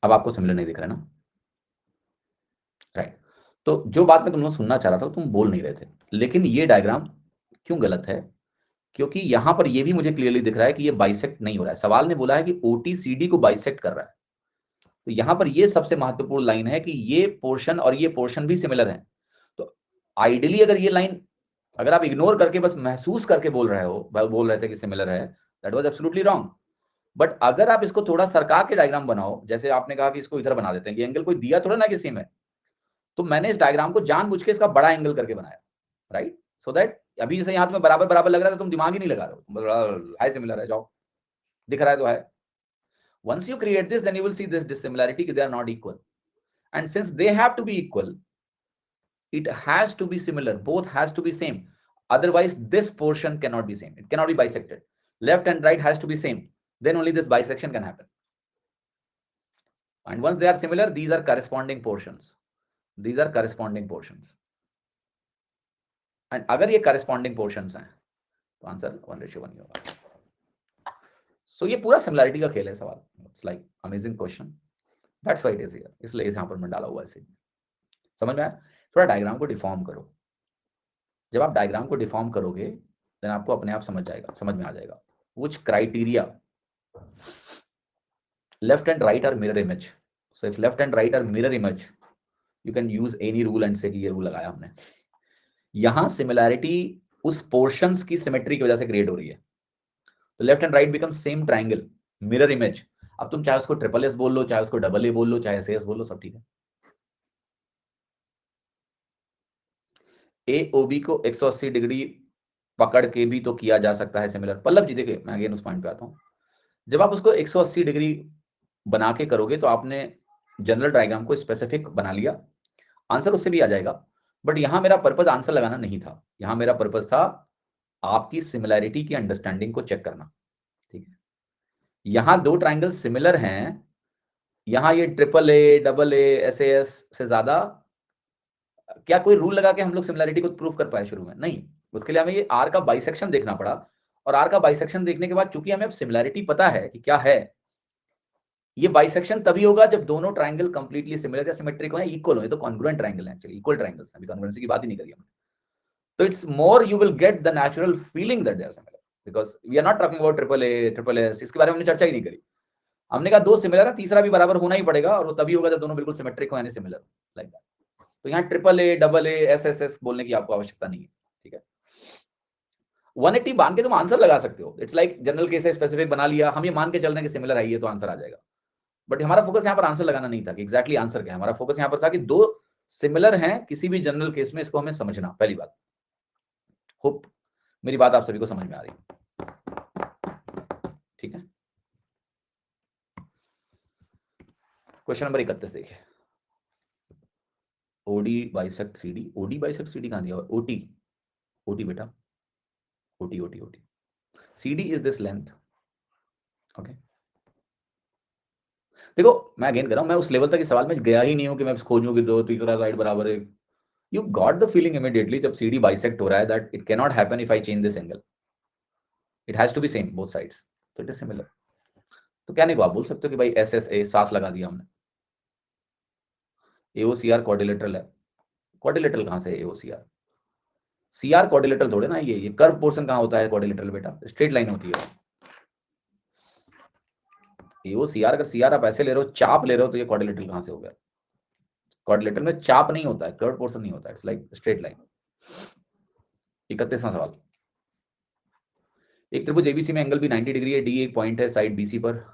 [SPEAKER 1] अब आपको सिमिलर नहीं दिख रहा है ना, राइट। तो जो बात मैं तुम सुनना चाह रहा था तुम बोल नहीं रहे थे, लेकिन ये डायग्राम क्यों गलत है? क्योंकि यहां पर ये भी मुझे क्लियरली दिख रहा है कि ये बाइसेक्ट नहीं हो रहा है। सवाल ने बोला है कि OT CD को बाइसेक्ट कर रहा है, तो यहां पर ये सबसे महत्वपूर्ण लाइन है कि ये पोर्शन और ये पोर्शन भी सिमिलर है। तो आइडियली अगर ये लाइन अगर आप इग्नोर करके बस महसूस करके बोल रहे थे कि सिमिलर है, that was absolutely wrong. But अगर आप इसको थोड़ा सरका के डायग्राम बनाओ, जैसे आपने कहा कि इसको इधर बना देते हैं, कि एंगल कोई दिया थोड़ा ना कि सेम है, तो मैंने इस डायग्राम को जानबूझ के इसका बड़ा एंगल करके बनाया, राइट, सो दैट अभी जैसे यहाँ तुम्हें बराबर बराबर लग रहा है, तो तुम दिमाग ही नहीं लगा रहे हो, है सिमिलर है, जाओ, दिख रहा है तो है। Once you create this, then you will see this dissimilarity, they are not equal. And since they have to be equal, it has to be similar, both has to be same. Otherwise, this portion cannot be same. It cannot be bisected. Left and right has to be same. Then only this bisection can happen. And once they are similar, these are corresponding portions. These are corresponding portions. And अगर ये corresponding portions हैं, तो answer 1:1 ही होगा। So ये पूरा similarity का खेल है सवाल। It's like amazing question. That's why it is here. इसलिए इस यहाँ पर मैं डाला हुआ है। समझ में आया? थोड़ा डायग्राम को डिफॉर्म करो। जब आप डायग्राम को डिफॉर्म करोगे, देन आपको अपने आप समझ में आ जाएगा। Which criteria left and right are mirror image. So if left and right are mirror image, you can use any rule and say कि ये रूल लगाया हमने। यहाँ सिमिलैरिटी उस पोर्शंस की सिमेट्री की वजह से क्रिएट हो रही है। तो left and right become same triangle, mirror image. अब तुम चाहे उसको ट्रिपल एस बोल लो, चाहे उसको डबल ए बोल लो, चाहे एस बोल लो, सब ठीक है। ए ओ बी को 180 डिग्री पकड़ के भी तो किया जा सकता है सिमिलर। पल्लव जी देखिए, मैं अगेन उस पॉइंट पे आता हूं। जब आप उसको 180 डिग्री बना के करोगे तो आपने जनरल डायग्राम को स्पेसिफिक बना लिया, आंसर उससे भी आ जाएगा। बट यहां मेरा पर्पज आंसर लगाना नहीं था, यहां मेरा पर्पज था आपकी सिमिलैरिटी की अंडरस्टैंडिंग को चेक करना, ठीक है। यहां दो ट्राइंगल सिमिलर हैं, यहां ये triple A, double A, S से ज्यादा क्या कोई रूल लगा के हम लोग सिमिलैरिटी को प्रूव कर पाए शुरू में? नहीं। उसके लिए हमें ये आर का बाइसेक्शन देखना पड़ा, और आर का बाइसेक्शन देखने के बाद चूंकि हमें अब सिमिलैरिटी पता है कि क्या है, ये बाइसेक्शन तभी होगा जब दोनों ट्राइंगल कंप्लीटली सिमिलर या सिमेट्रिक हो, इक्वल हो। ये तो कॉन्ग्रुएंट ट्राइंगल है, एक्चुअली इक्वल ट्राइंगल्स हैं, अभी कॉन्ग्रुएंसी की बात ही नहीं करी हमने। तो it's more you will get the natural feeling that they are similar, because we are not talking about triple A, triple S, इसके बारे में हमने चर्चा ही नहीं करी। हमने कहा दो सिमिलर है, तीसरा भी बराबर होना ही पड़ेगा, और वो तभी होगा जब दोनों बिल्कुल सिमेट्रिक हो यानी सिमिलर, लाइक दैट। तो यहाँ triple A, double A, S बोलने की आपको आवश्यकता नहीं है, ठीक है। 180 मान के तुम आंसर लगा सकते हो, इट्स लाइक जनरल केस है, स्पेसिफिक बना लिया, हम ये मान के चल रहे हैं कि सिमिलर है ये, तो आंसर आ जाएगा। बट हमारा फोकस यहाँ पर आंसर लगाना नहीं था कि एग्जैक्टली आंसर क्या है। हमारा फोकस यहाँ पर था कि दो सिमिलर हैं किसी भी जनरल केस में, इसको हमें समझना, पहली बात। होप मेरी बात आप सभी को समझ में आ रही है, ठीक है। क्वेश्चन नंबर 31 देखिए, OD bisect CD. OD bisect CD कहां दिया हुआ? ओटी, ओटी बेटा, OT OT OT. CD is this length, okay. देखो मैं अगेन कर रहा हूं, मैं उस लेवल तक इस सवाल में गया ही नहीं हूं कि मैं खोजूं कि दो तीसरा साइड बराबर है। You got the feeling immediately जब सीडी बाइसेक्ट हो रहा है that it can not happen if I change this angle, it has to be same both sides, तो इट इज सिमिलर। तो क्या नहीं को आप बोल सकते हो कि भाई एस एस ए सास लगा दिया हमने। एओसीआर क्वाड्रिलेटरल है, क्वाड्रिलेटरल कहां से है एओसीआर? सीआर क्वाड्रिलेटरल थोड़े ना, ये कर्व पोर्शन कहां होता है क्वाड्रिलेटरल बेटा? स्ट्रेट लाइन होती है। एओसीआर अगर सीआर आप ऐसे ले रहे हो, चाप ले रहे हो, तो ये क्वाड्रिलेटरल कहां से हो गया? क्वाड्रिलेटरल में चाप नहीं होता है, कर्व पोर्शन नहीं होता है, इट्स लाइक स्ट्रेट लाइन। 31वां सवाल, एक त्रिभुज एबीसी में एंगल भी 90 डिग्री है, डी एक पॉइंट है साइड बीसी पर,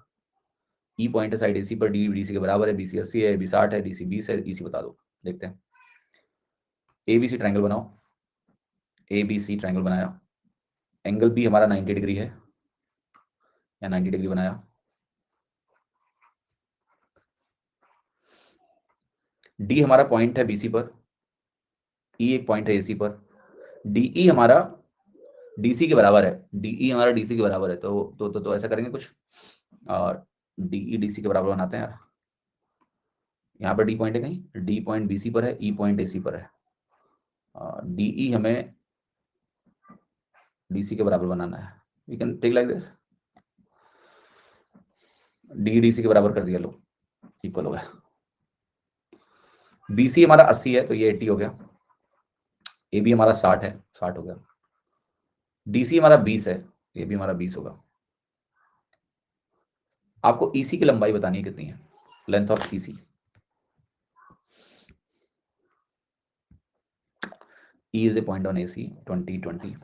[SPEAKER 1] ई पॉइंट है साइड एसी पर, डी बीसी के बराबर है, बीसी 80 है, बी 60 है, डीसी 20 है, ईसी बता दो। देखते हैं, एबीसी ट्रायंगल बनाओ, एबीसी ट्रायंगल बनाया, एंगल बी हमारा 90 डिग्री है, या 90 डिग्री बनाया, डी हमारा पॉइंट है बीसी पर, ई एक पॉइंट है एसी पर, डीई हमारा डीसी के बराबर है, डीई हमारा डीसी के बराबर है, तो ऐसा करेंगे कुछ, और डीई डीसी के बराबर बनाते हैं यार। यहाँ पर डी पॉइंट है कहीं, डी पॉइंट बीसी पर है, ई पॉइंट एसी पर है, डीई हमें डीसी के बराबर बनाना है। We can take like this, D DC के बराबर कर दिया, लो इक्वल हो गया। बीसी हमारा 80 है तो ये 80 हो गया, ए बी हमारा 60 है, 60 हो गया, डीसी हमारा 20 है, ये भी हमारा 20 होगा। आपको ईसी की लंबाई बतानी है कितनी है, length of EC, E is a point on AC 2020।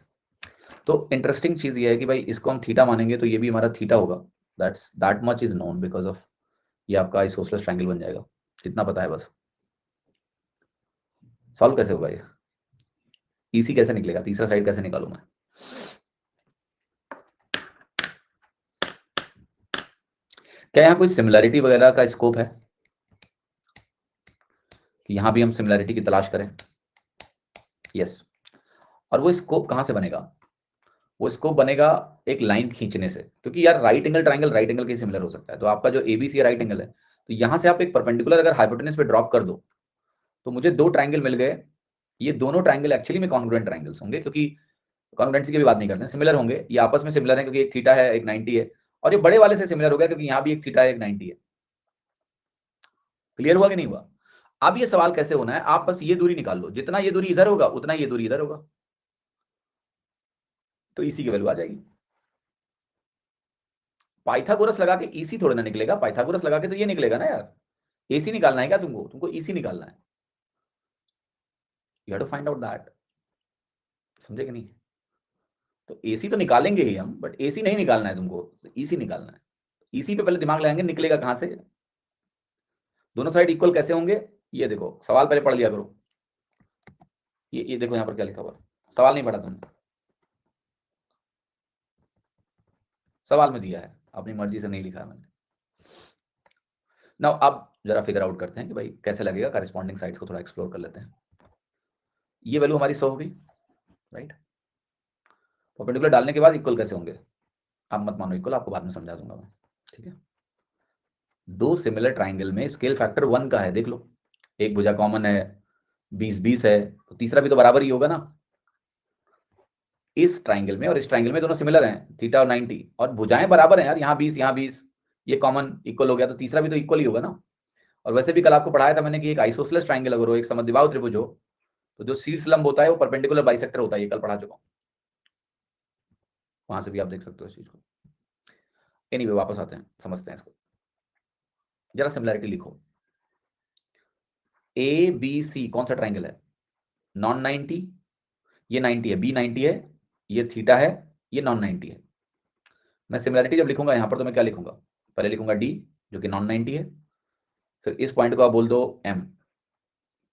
[SPEAKER 1] तो इंटरेस्टिंग चीज ये है कि भाई इसको हम थीटा मानेंगे तो ये भी हमारा थीटा होगा, that much is known because of ये आपका आइसोसेलेस ट्रायंगल बन जाएगा, इतना पता है बस। सॉल्व कैसे होगा ये, ईसी कैसे निकलेगा, तीसरा साइड कैसे निकालूं मैं? क्या यहाँ कोई सिमिलैरिटी वगैरह का स्कोप है कि यहां भी हम सिमिलैरिटी की तलाश करें? यस। और वो स्कोप कहां से बनेगा? वो स्कोप बनेगा एक लाइन खींचने से, क्योंकि यार राइट एंगल के सिमिलर हो सकता है। तो आपका जो एबीसी राइट एंगल है, तो यहां से आप एक परपेंडिकुलर अगर हाइपोटेनस पे ड्रॉप कर दो तो मुझे दो ट्रायंगल मिल गए। ये दोनों ट्रायंगल एक्चुअली में कॉन्ग्रुएंट ट्रायंगल्स होंगे, क्योंकि कॉन्ग्रुएंसी की भी बात नहीं करते हैं, सिमिलर होंगे, ये आपस में सिमिलर है क्योंकि एक थीटा है एक 90 है, और ये बड़े वाले से सिमिलर हो गया क्योंकि यहाँ भी एक थीटा है एक 90 है। क्लियर हुआ कि नहीं हुआ? अब ये सवाल कैसे होना है, आप बस ये दूरी निकाल लो, जितना ये दूरी इधर होगा उतना ये दूरी इधर होगा, तो इसी की वैल्यू आ जाएगी। पाइथागोरस लगा के ईसी थोड़ा ना निकलेगा, पाइथागोरस लगा के तो ये निकलेगा ना यार। एसी निकालना है क्या तुमको? तुमको ईसी निकालना है, you have to find out that. समझे कि नहीं? तो एसी तो निकालेंगे ही हम, बट एसी नहीं निकालना है तुमको, ईसी निकालना है। ईसी पे पहले दिमाग लगाएंगे, निकलेगा कहां से, दोनों साइड इक्वल कैसे होंगे? ये देखो सवाल पहले पढ़ लिया करो। ये देखो यहां पर क्या लिखा हुआ, सवाल नहीं पढ़ा तुमने, सवाल में दिया है, अपनी मर्जी से नहीं लिखा है मैंने। ना अब जरा फिगर आउट करते हैं कि भाई कैसे लगेगा, करेस्पॉन्डिंग साइड्स को थोड़ा एक्सप्लोर कर लेते हैं। ये वैल्यू हमारी 100 होगी, राइट? परपेंडिकुलर डालने के बाद इक्वल कैसे होंगे? आप मत मानो इक्वल, आपको बाद में समझा दूंगा मैं, ठीक है? दो सिमिलर ट्राइंगल में स्केल फैक्टर 1 का है, देख लो, एक भुजा कॉमन है, 20-20 है, तो तीसरा भी तो बराबर ही होगा ना। इस ट्राइंगल में और इस ट्राइंगल में दोनों सिमिलर हैं, थीटा और 90, और भुजाएं बराबर हैं यार, यहाँ 20 यहाँ 20, ये कॉमन इक्वल हो गया, तो तीसरा भी तो इक्वल ही होगा ना। और वैसे भी कल आपको पढ़ाया था मैंने कि एक आइसोसेलेस ट्राइंगल अगर हो, एक समद्विबाहु त्रिभुज हो, तो जो शीर्ष लंब होता है वो परपेंडिकुलर बाइसेक्टर होता है, ये कल पढ़ा चुका हूं, वहां से भी आप देख सकते हो इस चीज को। एनीवे वापस आते हैं, समझते हैं इसको, जरा सिमिलैरिटी लिखो। ए बी सी कौन सा ट्राइंगल है? नॉन 90, ये 90 है, बी 90 है, ये थीटा है, ये नॉन 90 है। मैं सिमिलैरिटी जब लिखूंगा यहां पर तो मैं क्या लिखूंगा? पहले लिखूंगा डी जो कि नॉन 90 है, फिर इस पॉइंट को आप बोल दो एम,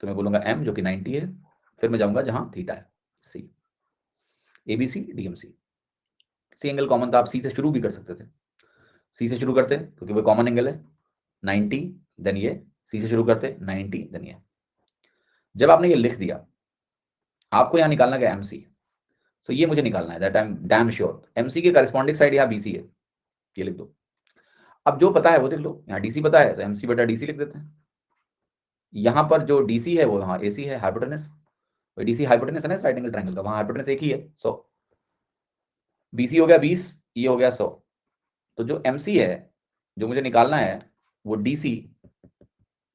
[SPEAKER 1] तो मैं बोलूंगा एम जो कि 90 है, फिर मैं जाऊंगा जहां थीटा है, C, ABC DMC. C angle common था, आप सी से शुरू भी कर सकते थे, सी से शुरू करते क्योंकि वो कॉमन एंगल है 90, देन ये सी से शुरू करते 90, देन ये। जब आपने ये लिख दिया, आपको यहां निकालना क्या? एमसी। तो ये मुझे निकालना है, that I am damn sure MC की करस्पॉन्डिंग साइड यहाँ बीसी है, ये लिख दो। अब जो पता है वो देख लो, यहाँ डीसी पता है तो एमसी बटा डीसी लिख देते हैं। यहाँ पर जो डीसी है वो यहाँ एसी है, हाइपोटेनस, डीसी हाइपोटेनस है ना राइट एंगल ट्रायंगल का, वहां हाइपोटेनस एक ही है 100, बीसी हो गया 20, ये हो गया 100। तो जो एमसी है जो मुझे निकालना है वो डीसी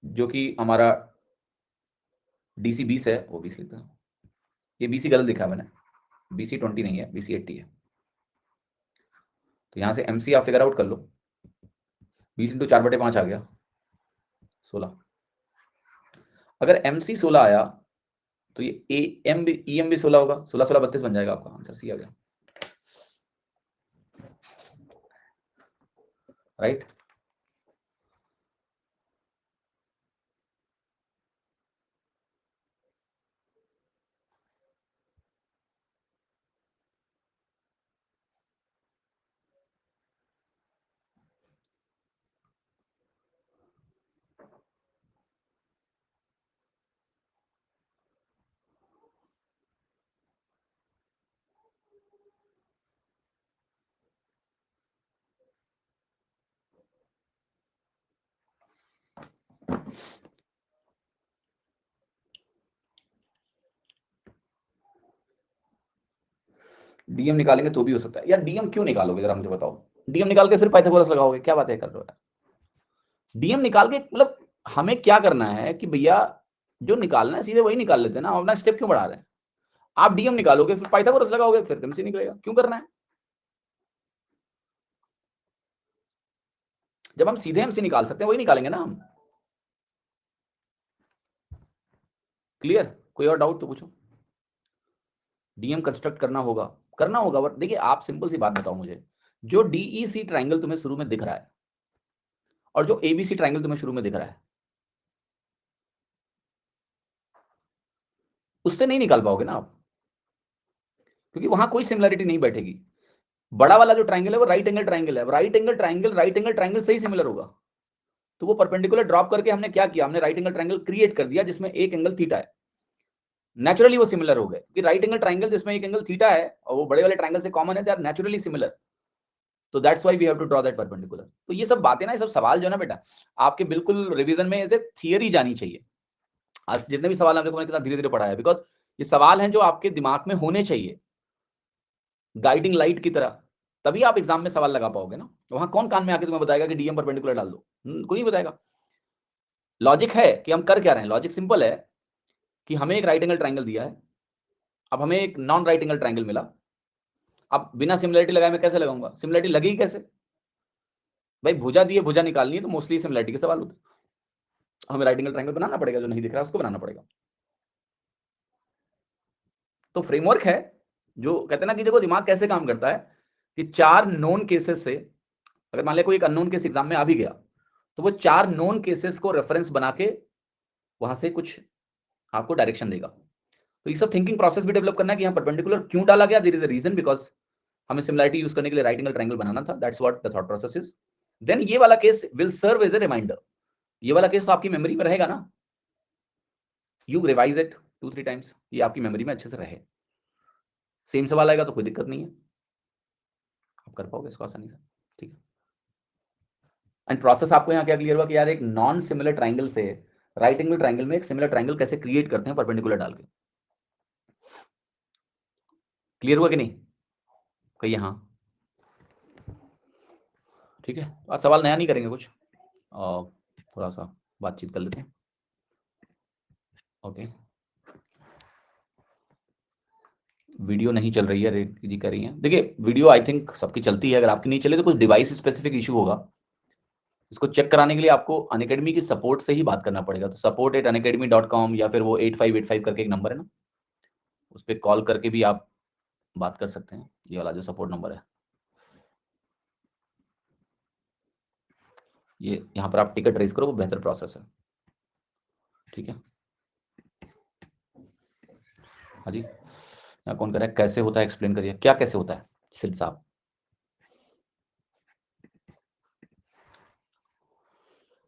[SPEAKER 1] जो कि हमारा डीसी 20 है, वो 20 लिखता हूँ। ये बीसी गलत लिखा है मैंने, बीसी 20 नहीं है, बीसी 80 है। तो यहाँ से एमसी आप फिगर आउट कर लो, 20 इंटू 4/5 आ गया 16। अगर एमसी 16 आया तो ये ए एम भी ई एम भी 16 होगा, 16-16 32 बन जाएगा, आपका आंसर सी आ गया, राइट? डीएम निकालेंगे तो भी हो सकता है यार, डीएम क्यों निकालोगे जरा मुझे बताओ? डीएम निकाल के फिर पाइथागोरस लगाओगे, क्या बात है कर रहे हो यार? डीएम निकाल के मतलब हमें क्या करना है कि भैया जो निकालना है सीधे वही निकाल लेते हैं ना, अपना स्टेप क्यों बढ़ा रहे हैं? आप डीएम निकालोगे फिर पाइथागोरस लगाओगे फिर एमसी निकलेगा, क्यों करना है? जब हम सीधे एमसी निकाल सकते हैं वही निकालेंगे ना हम। क्लियर? कोई और डाउट तो पूछो। डीएम कंस्ट्रक्ट करना होगा बट देखिए आप सिंपल सी बात बताओ मुझे, जो डीईसी ट्राइंगल तुम्हें शुरू में दिख रहा है और जो एबीसी ट्राइंगल तुम्हें शुरू में दिख रहा है, उससे नहीं निकाल पाओगे ना आप, क्योंकि वहां कोई सिमिलरिटी नहीं बैठेगी। बड़ा वाला जो ट्राइंगल है वो राइट एंगल ट्राइंगल है, राइट एंगल ट्राइंगल से ही सिमिलर होगा। तो वो परपेंडिकुलर ड्रॉप करके हमने क्या किया, हमने राइट एंगल ट्राइंगल क्रिएट कर दिया जिसमें एक एंगल थीटा है, नेचुरली वो सिमिलर हो गए कि राइट एंगल ट्राइंगल जिसमें एक एंगल थीटा है और वो बड़े वाले ट्राइंगल से कॉमन है, दे आर नेचुरली सिमिलर। तो that's why we have to draw that perpendicular. तो ये सब बातें ना, ये सब सवाल जो है ना बेटा, आपके बिल्कुल रिवीजन में ऐसे थियरी जानी चाहिए। आज जितने भी सवाल आपने को मैंने धीरे धीरे पढ़ाया है, बिकॉज ये सवाल हैं जो आपके दिमाग में होने चाहिए गाइडिंग लाइट की तरह, तभी आप एग्जाम में सवाल लगा पाओगे ना। वहां कौन कान में आके तुम्हें बताएगा कि डीएम परपेंडिकुलर डाल दो, कोई नहीं बताएगा। लॉजिक है कि हम कर क्या रहे हैं, लॉजिक सिंपल है कि हमें एक राइट एंगल ट्राइंगल दिया है, अब हमें एक नॉन राइट एंगल ट्राइंगल मिला, अब बिना सिमिलरिटी लगाए मैं कैसे लगाऊंगा, सिमिलरिटी लगेगी कैसे भाई, भुजा दिए भुजा निकालनी है तो मोस्टली सिमिलरिटी के सवाल होते हैं, हमें राइट एंगल ट्राइंगल बनाना पड़ेगा, जो नहीं दिख रहा है उसको बनाना पड़ेगा। तो फ्रेमवर्क है जो कहते हैं ना कि देखो दिमाग कैसे काम करता है कि चार नोन केसेस से, अगर मान लिया कोई एक अननोन केस एग्जाम में आ भी गया तो वो चार नोन केसेस को रेफरेंस बना के वहां से कुछ आपको डायरेक्शन देगा। तो ये सब थिंकिंग प्रोसेस भी डेवलप करना है कि यहाँ परपेंडिकुलर क्यों डाला गया, there is a reason, because हमें सिमिलरिटी यूज करने के लिए राइट एंगल ट्रायंगल बनाना था, that's what the thought process is. Then ये वाला case will serve as a reminder, ये वाला केस तो आपकी मेमोरी में रहेगा ना, यू रिवाइज इट 2-3 टाइम्स, ये आपकी मेमोरी में अच्छे से रहे। सेम सवाल आएगा तो कोई दिक्कत नहीं है, आप कर पाओगे इसको आसानी से, ठीक है। एंड प्रोसेस आपको यहाँ क्या क्लियर हुआ कि यार एक नॉन सिमिलर ट्राइंगल से राइट एंगल ट्राइंगल में एक सिमिलर ट्राइंगल कैसे क्रिएट करते हैं परपेंडिकुलर डाल के। क्लियर हुआ कि नहीं? कहिए हाँ। ठीक है, आज सवाल नया नहीं करेंगे कुछ, थोड़ा सा बातचीत कर लेते हैं। ओके, वीडियो नहीं चल रही है, रेड जी कह रही है। देखिए वीडियो आई थिंक सबकी चलती है, अगर आपकी नहीं चले तो कुछ डिवाइस स्पेसिफिक इशू होगा। इसको चेक कराने के लिए आपको अनअकैडमी की सपोर्ट से ही बात करना पड़ेगा। तो support@unacademy.com या फिर वो 8585 करके एक नंबर है ना, उस पर कॉल करके भी आप बात कर सकते हैं, ये वाला जो सपोर्ट नंबर है। ये यहाँ पर आप टिकट रेज करो, वो बेहतर प्रोसेस है, ठीक है। हाँ जी, यहाँ कौन कह रहा है कैसे होता है, एक्सप्लेन करिए क्या कैसे होता है सिद्ध साहब।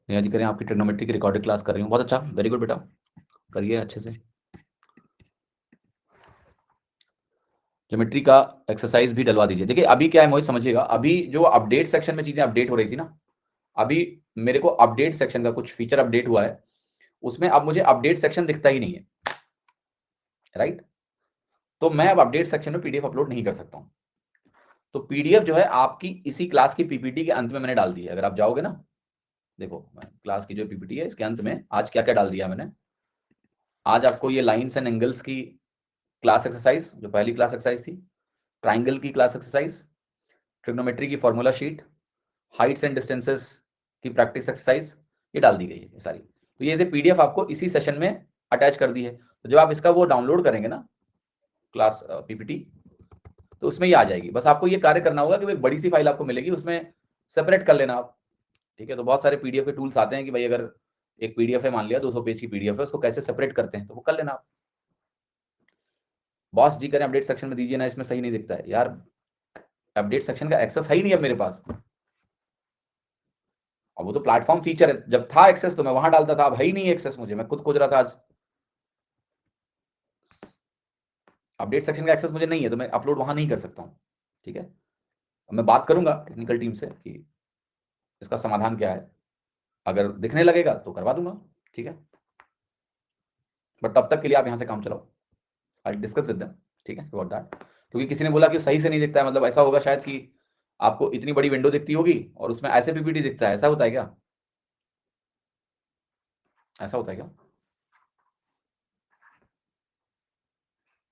[SPEAKER 1] नेहा जी करें, आपकी ट्रिग्नोमेट्री की रिकॉर्डेड क्लास कर रही हूँ, बहुत अच्छा, वेरी गुड बेटा, करिए अच्छे से। ज्योमेट्री का एक्सरसाइज भी डलवा दीजिए। देखिए अभी क्या है मोहित समझिएगा, अभी जो अपडेट सेक्शन में चीजें अपडेट हो रही थी ना, अभी मेरे को अपडेट सेक्शन का कुछ फीचर अपडेट हुआ है, उसमें अब मुझे अपडेट सेक्शन दिखता ही नहीं है, राइट। तो मैं अब अपडेट सेक्शन में पीडीएफ अपलोड नहीं कर सकता हूं। तो पीडीएफ जो है आपकी इसी क्लास की पीपीटी के अंत में मैंने डाल दी है, अगर आप जाओगे ना, देखो क्लास की जो पीपीटी है इसके अंत में आज क्या क्या डाल दिया मैंने। आज आपको ये लाइंस एंड एंगल्स की क्लास एक्सरसाइज, जो पहली क्लास एक्सरसाइज थी, ट्राइंगल की क्लास एक्सरसाइज, ट्रिग्नोमेट्री की formula sheet, Heights and distances की प्रैक्टिस एक्सरसाइज, ये डाल दी गई है सारी। तो ये पीडीएफ आपको इसी सेशन में अटैच कर दी है। तो जब आप इसका वो डाउनलोड करेंगे ना क्लास पीपीटी, तो उसमें ये आ जाएगी। बस आपको ये कार्य करना होगा कि एक बड़ी सी फाइल आपको मिलेगी, उसमें सेपरेट कर लेना आप, ठीक है। तो बहुत सारे पीडीएफ के टूल्स आते हैं कि भाई अगर एक पीडीएफ है, मान लिया 200 पेज की पीडीएफ है, उसको कैसे सेपरेट करते हैं, तो वो कर लेना आप। बॉस जी करें अपडेट सेक्शन में दीजिए ना, इसमें सही नहीं दिखता है यार, अपडेट सेक्शन का एक्सेस है ही नहीं अब मेरे पास। अब वो तो प्लेटफॉर्म फीचर है, जब था एक्सेस तो मैं वहां डालता था, अब है ही नहीं एक्सेस मुझे, मैं खुद खोज रहा था आज। अपडेट सेक्शन का एक्सेस मुझे नहीं है तो मैं अपलोड वहां नहीं कर सकता हूं, ठीक है। मैं बात करूंगा टेक्निकल टीम से कि इसका समाधान क्या है, अगर दिखने लगेगा तो करवा दूंगा, ठीक है। बट तब तक के लिए आप यहां से काम चलाओ, आई डिस्कस विद देम, ठीक है, अबाउट दैट। क्योंकि किसी ने बोला कि सही से नहीं दिखता है, मतलब ऐसा होगा शायद कि आपको इतनी बड़ी विंडो दिखती होगी और उसमें ऐसे पीपीटी दिखता है, ऐसा होता है क्या? ऐसा होता है क्या?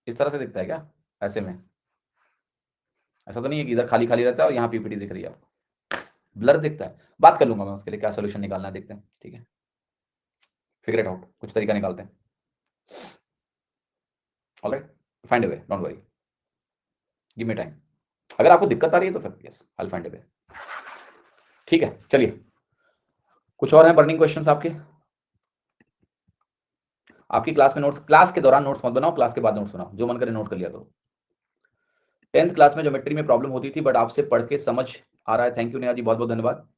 [SPEAKER 1] इस तरह से दिखता है क्या ऐसे में? ऐसा तो नहीं है कि इधर खाली खाली रहता है और यहाँ पीपीटी दिख रही है आपको? ब्लर दिखता है, बात कर लूंगा मैं उसके लिए, क्या सोल्यूशन निकालना है देखते हैं, ठीक है, फिगर इट आउट, कुछ तरीका निकालते हैं। Alright, find a way, don't worry, give me time. अगर आपको दिक्कत आ रही है तो फिर yes, I will find a way. ठीक है, चलिए, कुछ और है बर्निंग क्वेश्चंस आपके? आपकी क्लास में नोट्स, क्लास के दौरान नोट्स मत बनाओ, क्लास के बाद नोट्स बनाओ, जो मन करे नोट कर लिया करो। 10th क्लास में ज्योमेट्री में प्रॉब्लम होती थी, बट आपसे पढ़ के समझ आ रहा है। थैंक यू नेहा जी, बहुत बहुत धन्यवाद।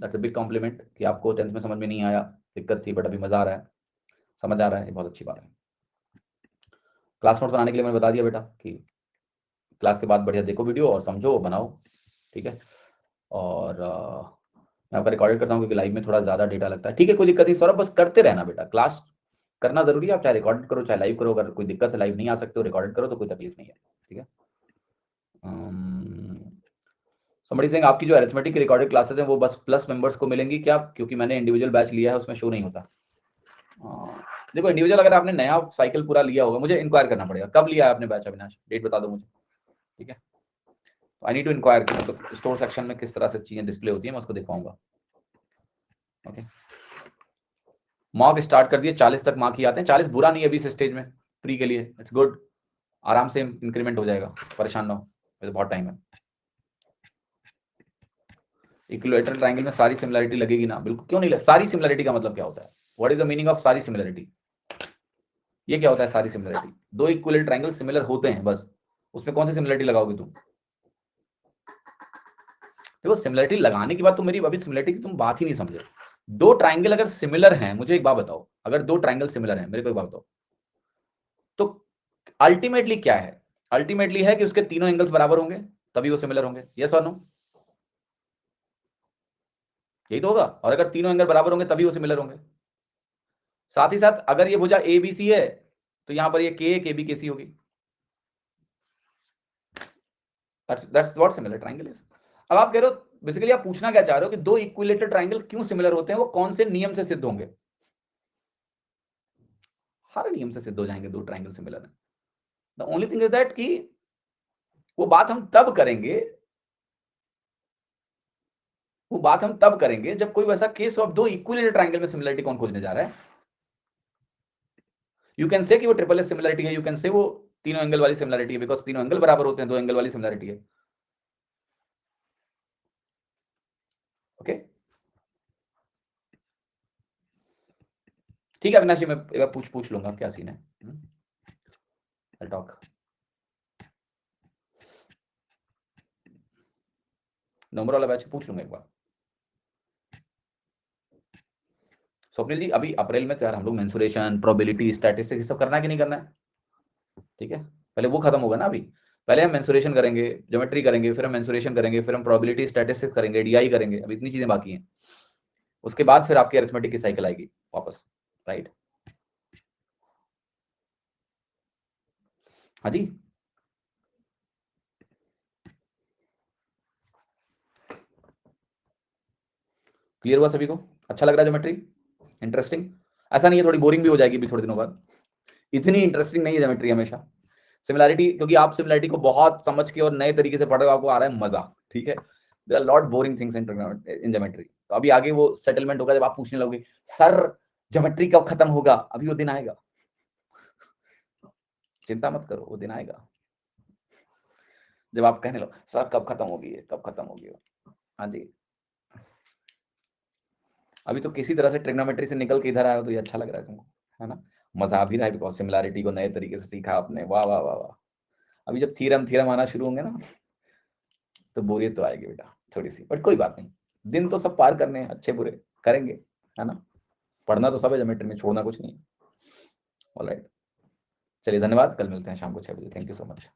[SPEAKER 1] दैट्स अ बिग कॉम्प्लीमेंट कि आपको 10th में समझ में नहीं आया, दिक्कत थी, बट अभी मजा आ रहा है, समझ आ रहा है, ये बहुत अच्छी बात है। क्लास नोट्स बनाने के लिए मैंने बता दिया बेटा कि क्लास के बाद बढ़िया देखो वीडियो और समझो, बनाओ, ठीक है। और मैं आपका रिकॉर्डेड करता हूँ क्योंकि लाइव में थोड़ा ज़्यादा डेटा लगता है, ठीक है, कोई दिक्कत नहीं सौरभ, बस करते रहना बेटा, क्लास करना जरूरी है, आप चाहे रिकॉर्ड करो चाहे लाइव करो, अगर कोई दिक्कत है लाइव नहीं आ सकते हो रिकॉर्डेड करो तो कोई तकलीफ नहीं है, ठीक है। समबडी सिंह, आपकी जो अरिथमेटिक की रिकॉर्डेड क्लासेस हैं वो बस प्लस मेंबर्स को मिलेंगी क्या? क्योंकि मैंने इंडिविजुअल बैच लिया है, उसमें शो नहीं होता। देखो इंडिविजुअल अगर आपने नया साइकिल पूरा लिया होगा, मुझे इंक्वायर करना पड़ेगा, कब लिया है आपने बैच अविनाश, डेट बता दो मुझे, ठीक है। आई नीड टू इंक्वायर कि मतलब स्टोर सेक्शन में किस तरह से चीजें डिस्प्ले होती है, मैं उसको दिखाऊंगा, ओके। मॉक स्टार्ट कर दिए, 40 तक मार्क ही आते हैं, 40 बुरा नहीं है अभी इस स्टेज में, प्री के लिए इट्स गुड, आराम से इंक्रीमेंट हो जाएगा, परेशान ना हो, बहुत टाइम है। इक्विलेटरल ट्रायंगल में सारी सिमिलरिटी लगेगी ना? बिल्कुल, क्यों नहीं लगे? सारी सिमिलरिटी का मतलब क्या होता है? What is the meaning of सारी सिमिलरिटी? ये क्या होता है सारी सिमिलरिटी? दो इक्विलेटरल ट्रायंगल सिमिलर होते हैं बस, उसमें कौन सी सिमिलरिटी लगाओगे तुम? देखो सिमिलरिटी लगाने की बात तो मेरी, अभी सिमिलरिटी की तुम बात ही नहीं समझे। दो ट्रायंगल अगर सिमिलर हैं, मुझे एक बात बताओ, अगर दो ट्रायंगल सिमिलर हैं, मेरे को एक बात बताओ, तो अल्टीमेटली क्या है? अल्टीमेटली है कि उसके तीनों एंगल्स बराबर होंगे तभी वो सिमिलर होंगे, यस और नो? यही तो होगा, और अगर तीनों एंगल बराबर होंगे तभी वो सिमिलर होंगे। साथ ही साथ अगर ये भुजा ए बी सी है तो यहां पर ये के बी के सी होगी, that's what similar triangle is. अब आप कह रहे हो, बेसिकली आप पूछना क्या चाह रहे हो कि दो इक्विलेटरल ट्रायंगल क्यों सिमिलर होते हैं, वो कौन से नियम से सिद्ध होंगे? हर नियम से सिद्ध हो जाएंगे दो ट्रायंगल सिमिलर है। The only thing is that कि वो बात हम तब करेंगे, वो बात हम तब करेंगे जब कोई वैसा केस ऑफ दो इक्विलेटरल ट्रायंगल में सिमिलरिटी कौन खोजने जा रहा है। यू कैन से कि वो ट्रिपल एस सिमिलरिटी है, यू कैन से वो तीनों एंगल वाली सिमिलरिटी है, बिकॉज तीनों एंगल बराबर होते हैं, दो एंगल वाली सिमिलरिटी है, ओके। ठीक है अविनाश जी, मैं एक बार पूछ लूंगा क्या सीन है, I'll talk. नंबर वाला बैच पूछ लूंगा एक बार। स्वप्निल जी, अभी अप्रैल में तो यार हम लोग मेंसुरेशन, प्रोबेबिलिटी, स्टैटिस्टिक्स ये सब करना है कि नहीं करना है? ठीक है, पहले वो खत्म होगा ना अभी, पहले हम मेंसुरेशन करेंगे, ज्योमेट्री करेंगे, फिर हम मेंसुरेशन करेंगे, फिर हम प्रोबेबिलिटी स्टैटिस्टिक्स करेंगे, डीआई करेंगे, अभी इतनी चीजें बाकी हैं। उसके बाद फिर आपकी अरिथमेटिक की साइकिल आएगी वापस, राइट? हाँ जी, क्लियर हुआ सभी को? अच्छा लग रहा है ज्योमेट्री? इंटरेस्टिंग? ऐसा नहीं है थोड़ी बोरिंग भी हो जाएगी भी थोड़े दिनों बाद, इतनी इंटरेस्टिंग नहीं है ज्योमेट्री हमेशा। सिमिलैरिटी, क्योंकि आप सिमिलैरिटी को बहुत समझ के और नए तरीके से पढ़ रहे हो, आपको आ रहा है मजा, ठीक है। There are lot boring things in geometry, तो अभी आगे वो सेटलमेंट होगा जब आप पूछने लगोगे सर ज्योमेट्री कब खत्म होगा, अभी वो दिन आएगा, चिंता मत करो, वो दिन आएगा जब आप कहने लो सर कब खत्म होगी, कब खत्म होगी। हाँ जी, अभी तो किसी तरह से ट्रिग्नोमेट्री से निकल के इधर आया हो तो ये अच्छा लग रहा है तुमको, है ना? मजा आ भी रहा है बिकॉज सिमिलैरिटी को नए तरीके से सीखा आपने, वाह वाह वाह वाह। अभी जब थीरम थीरम आना शुरू होंगे ना तो बोरियत तो आएगी बेटा थोड़ी सी, बट कोई बात नहीं, दिन तो सब पार करने हैं, अच्छे बुरे करेंगे, है ना? पढ़ना तो सब है ज्योमेट्री में, छोड़ना कुछ नहीं। ऑलराइट, चलिए धन्यवाद, कल मिलते हैं शाम को 6 बजे, थैंक यू सो मच।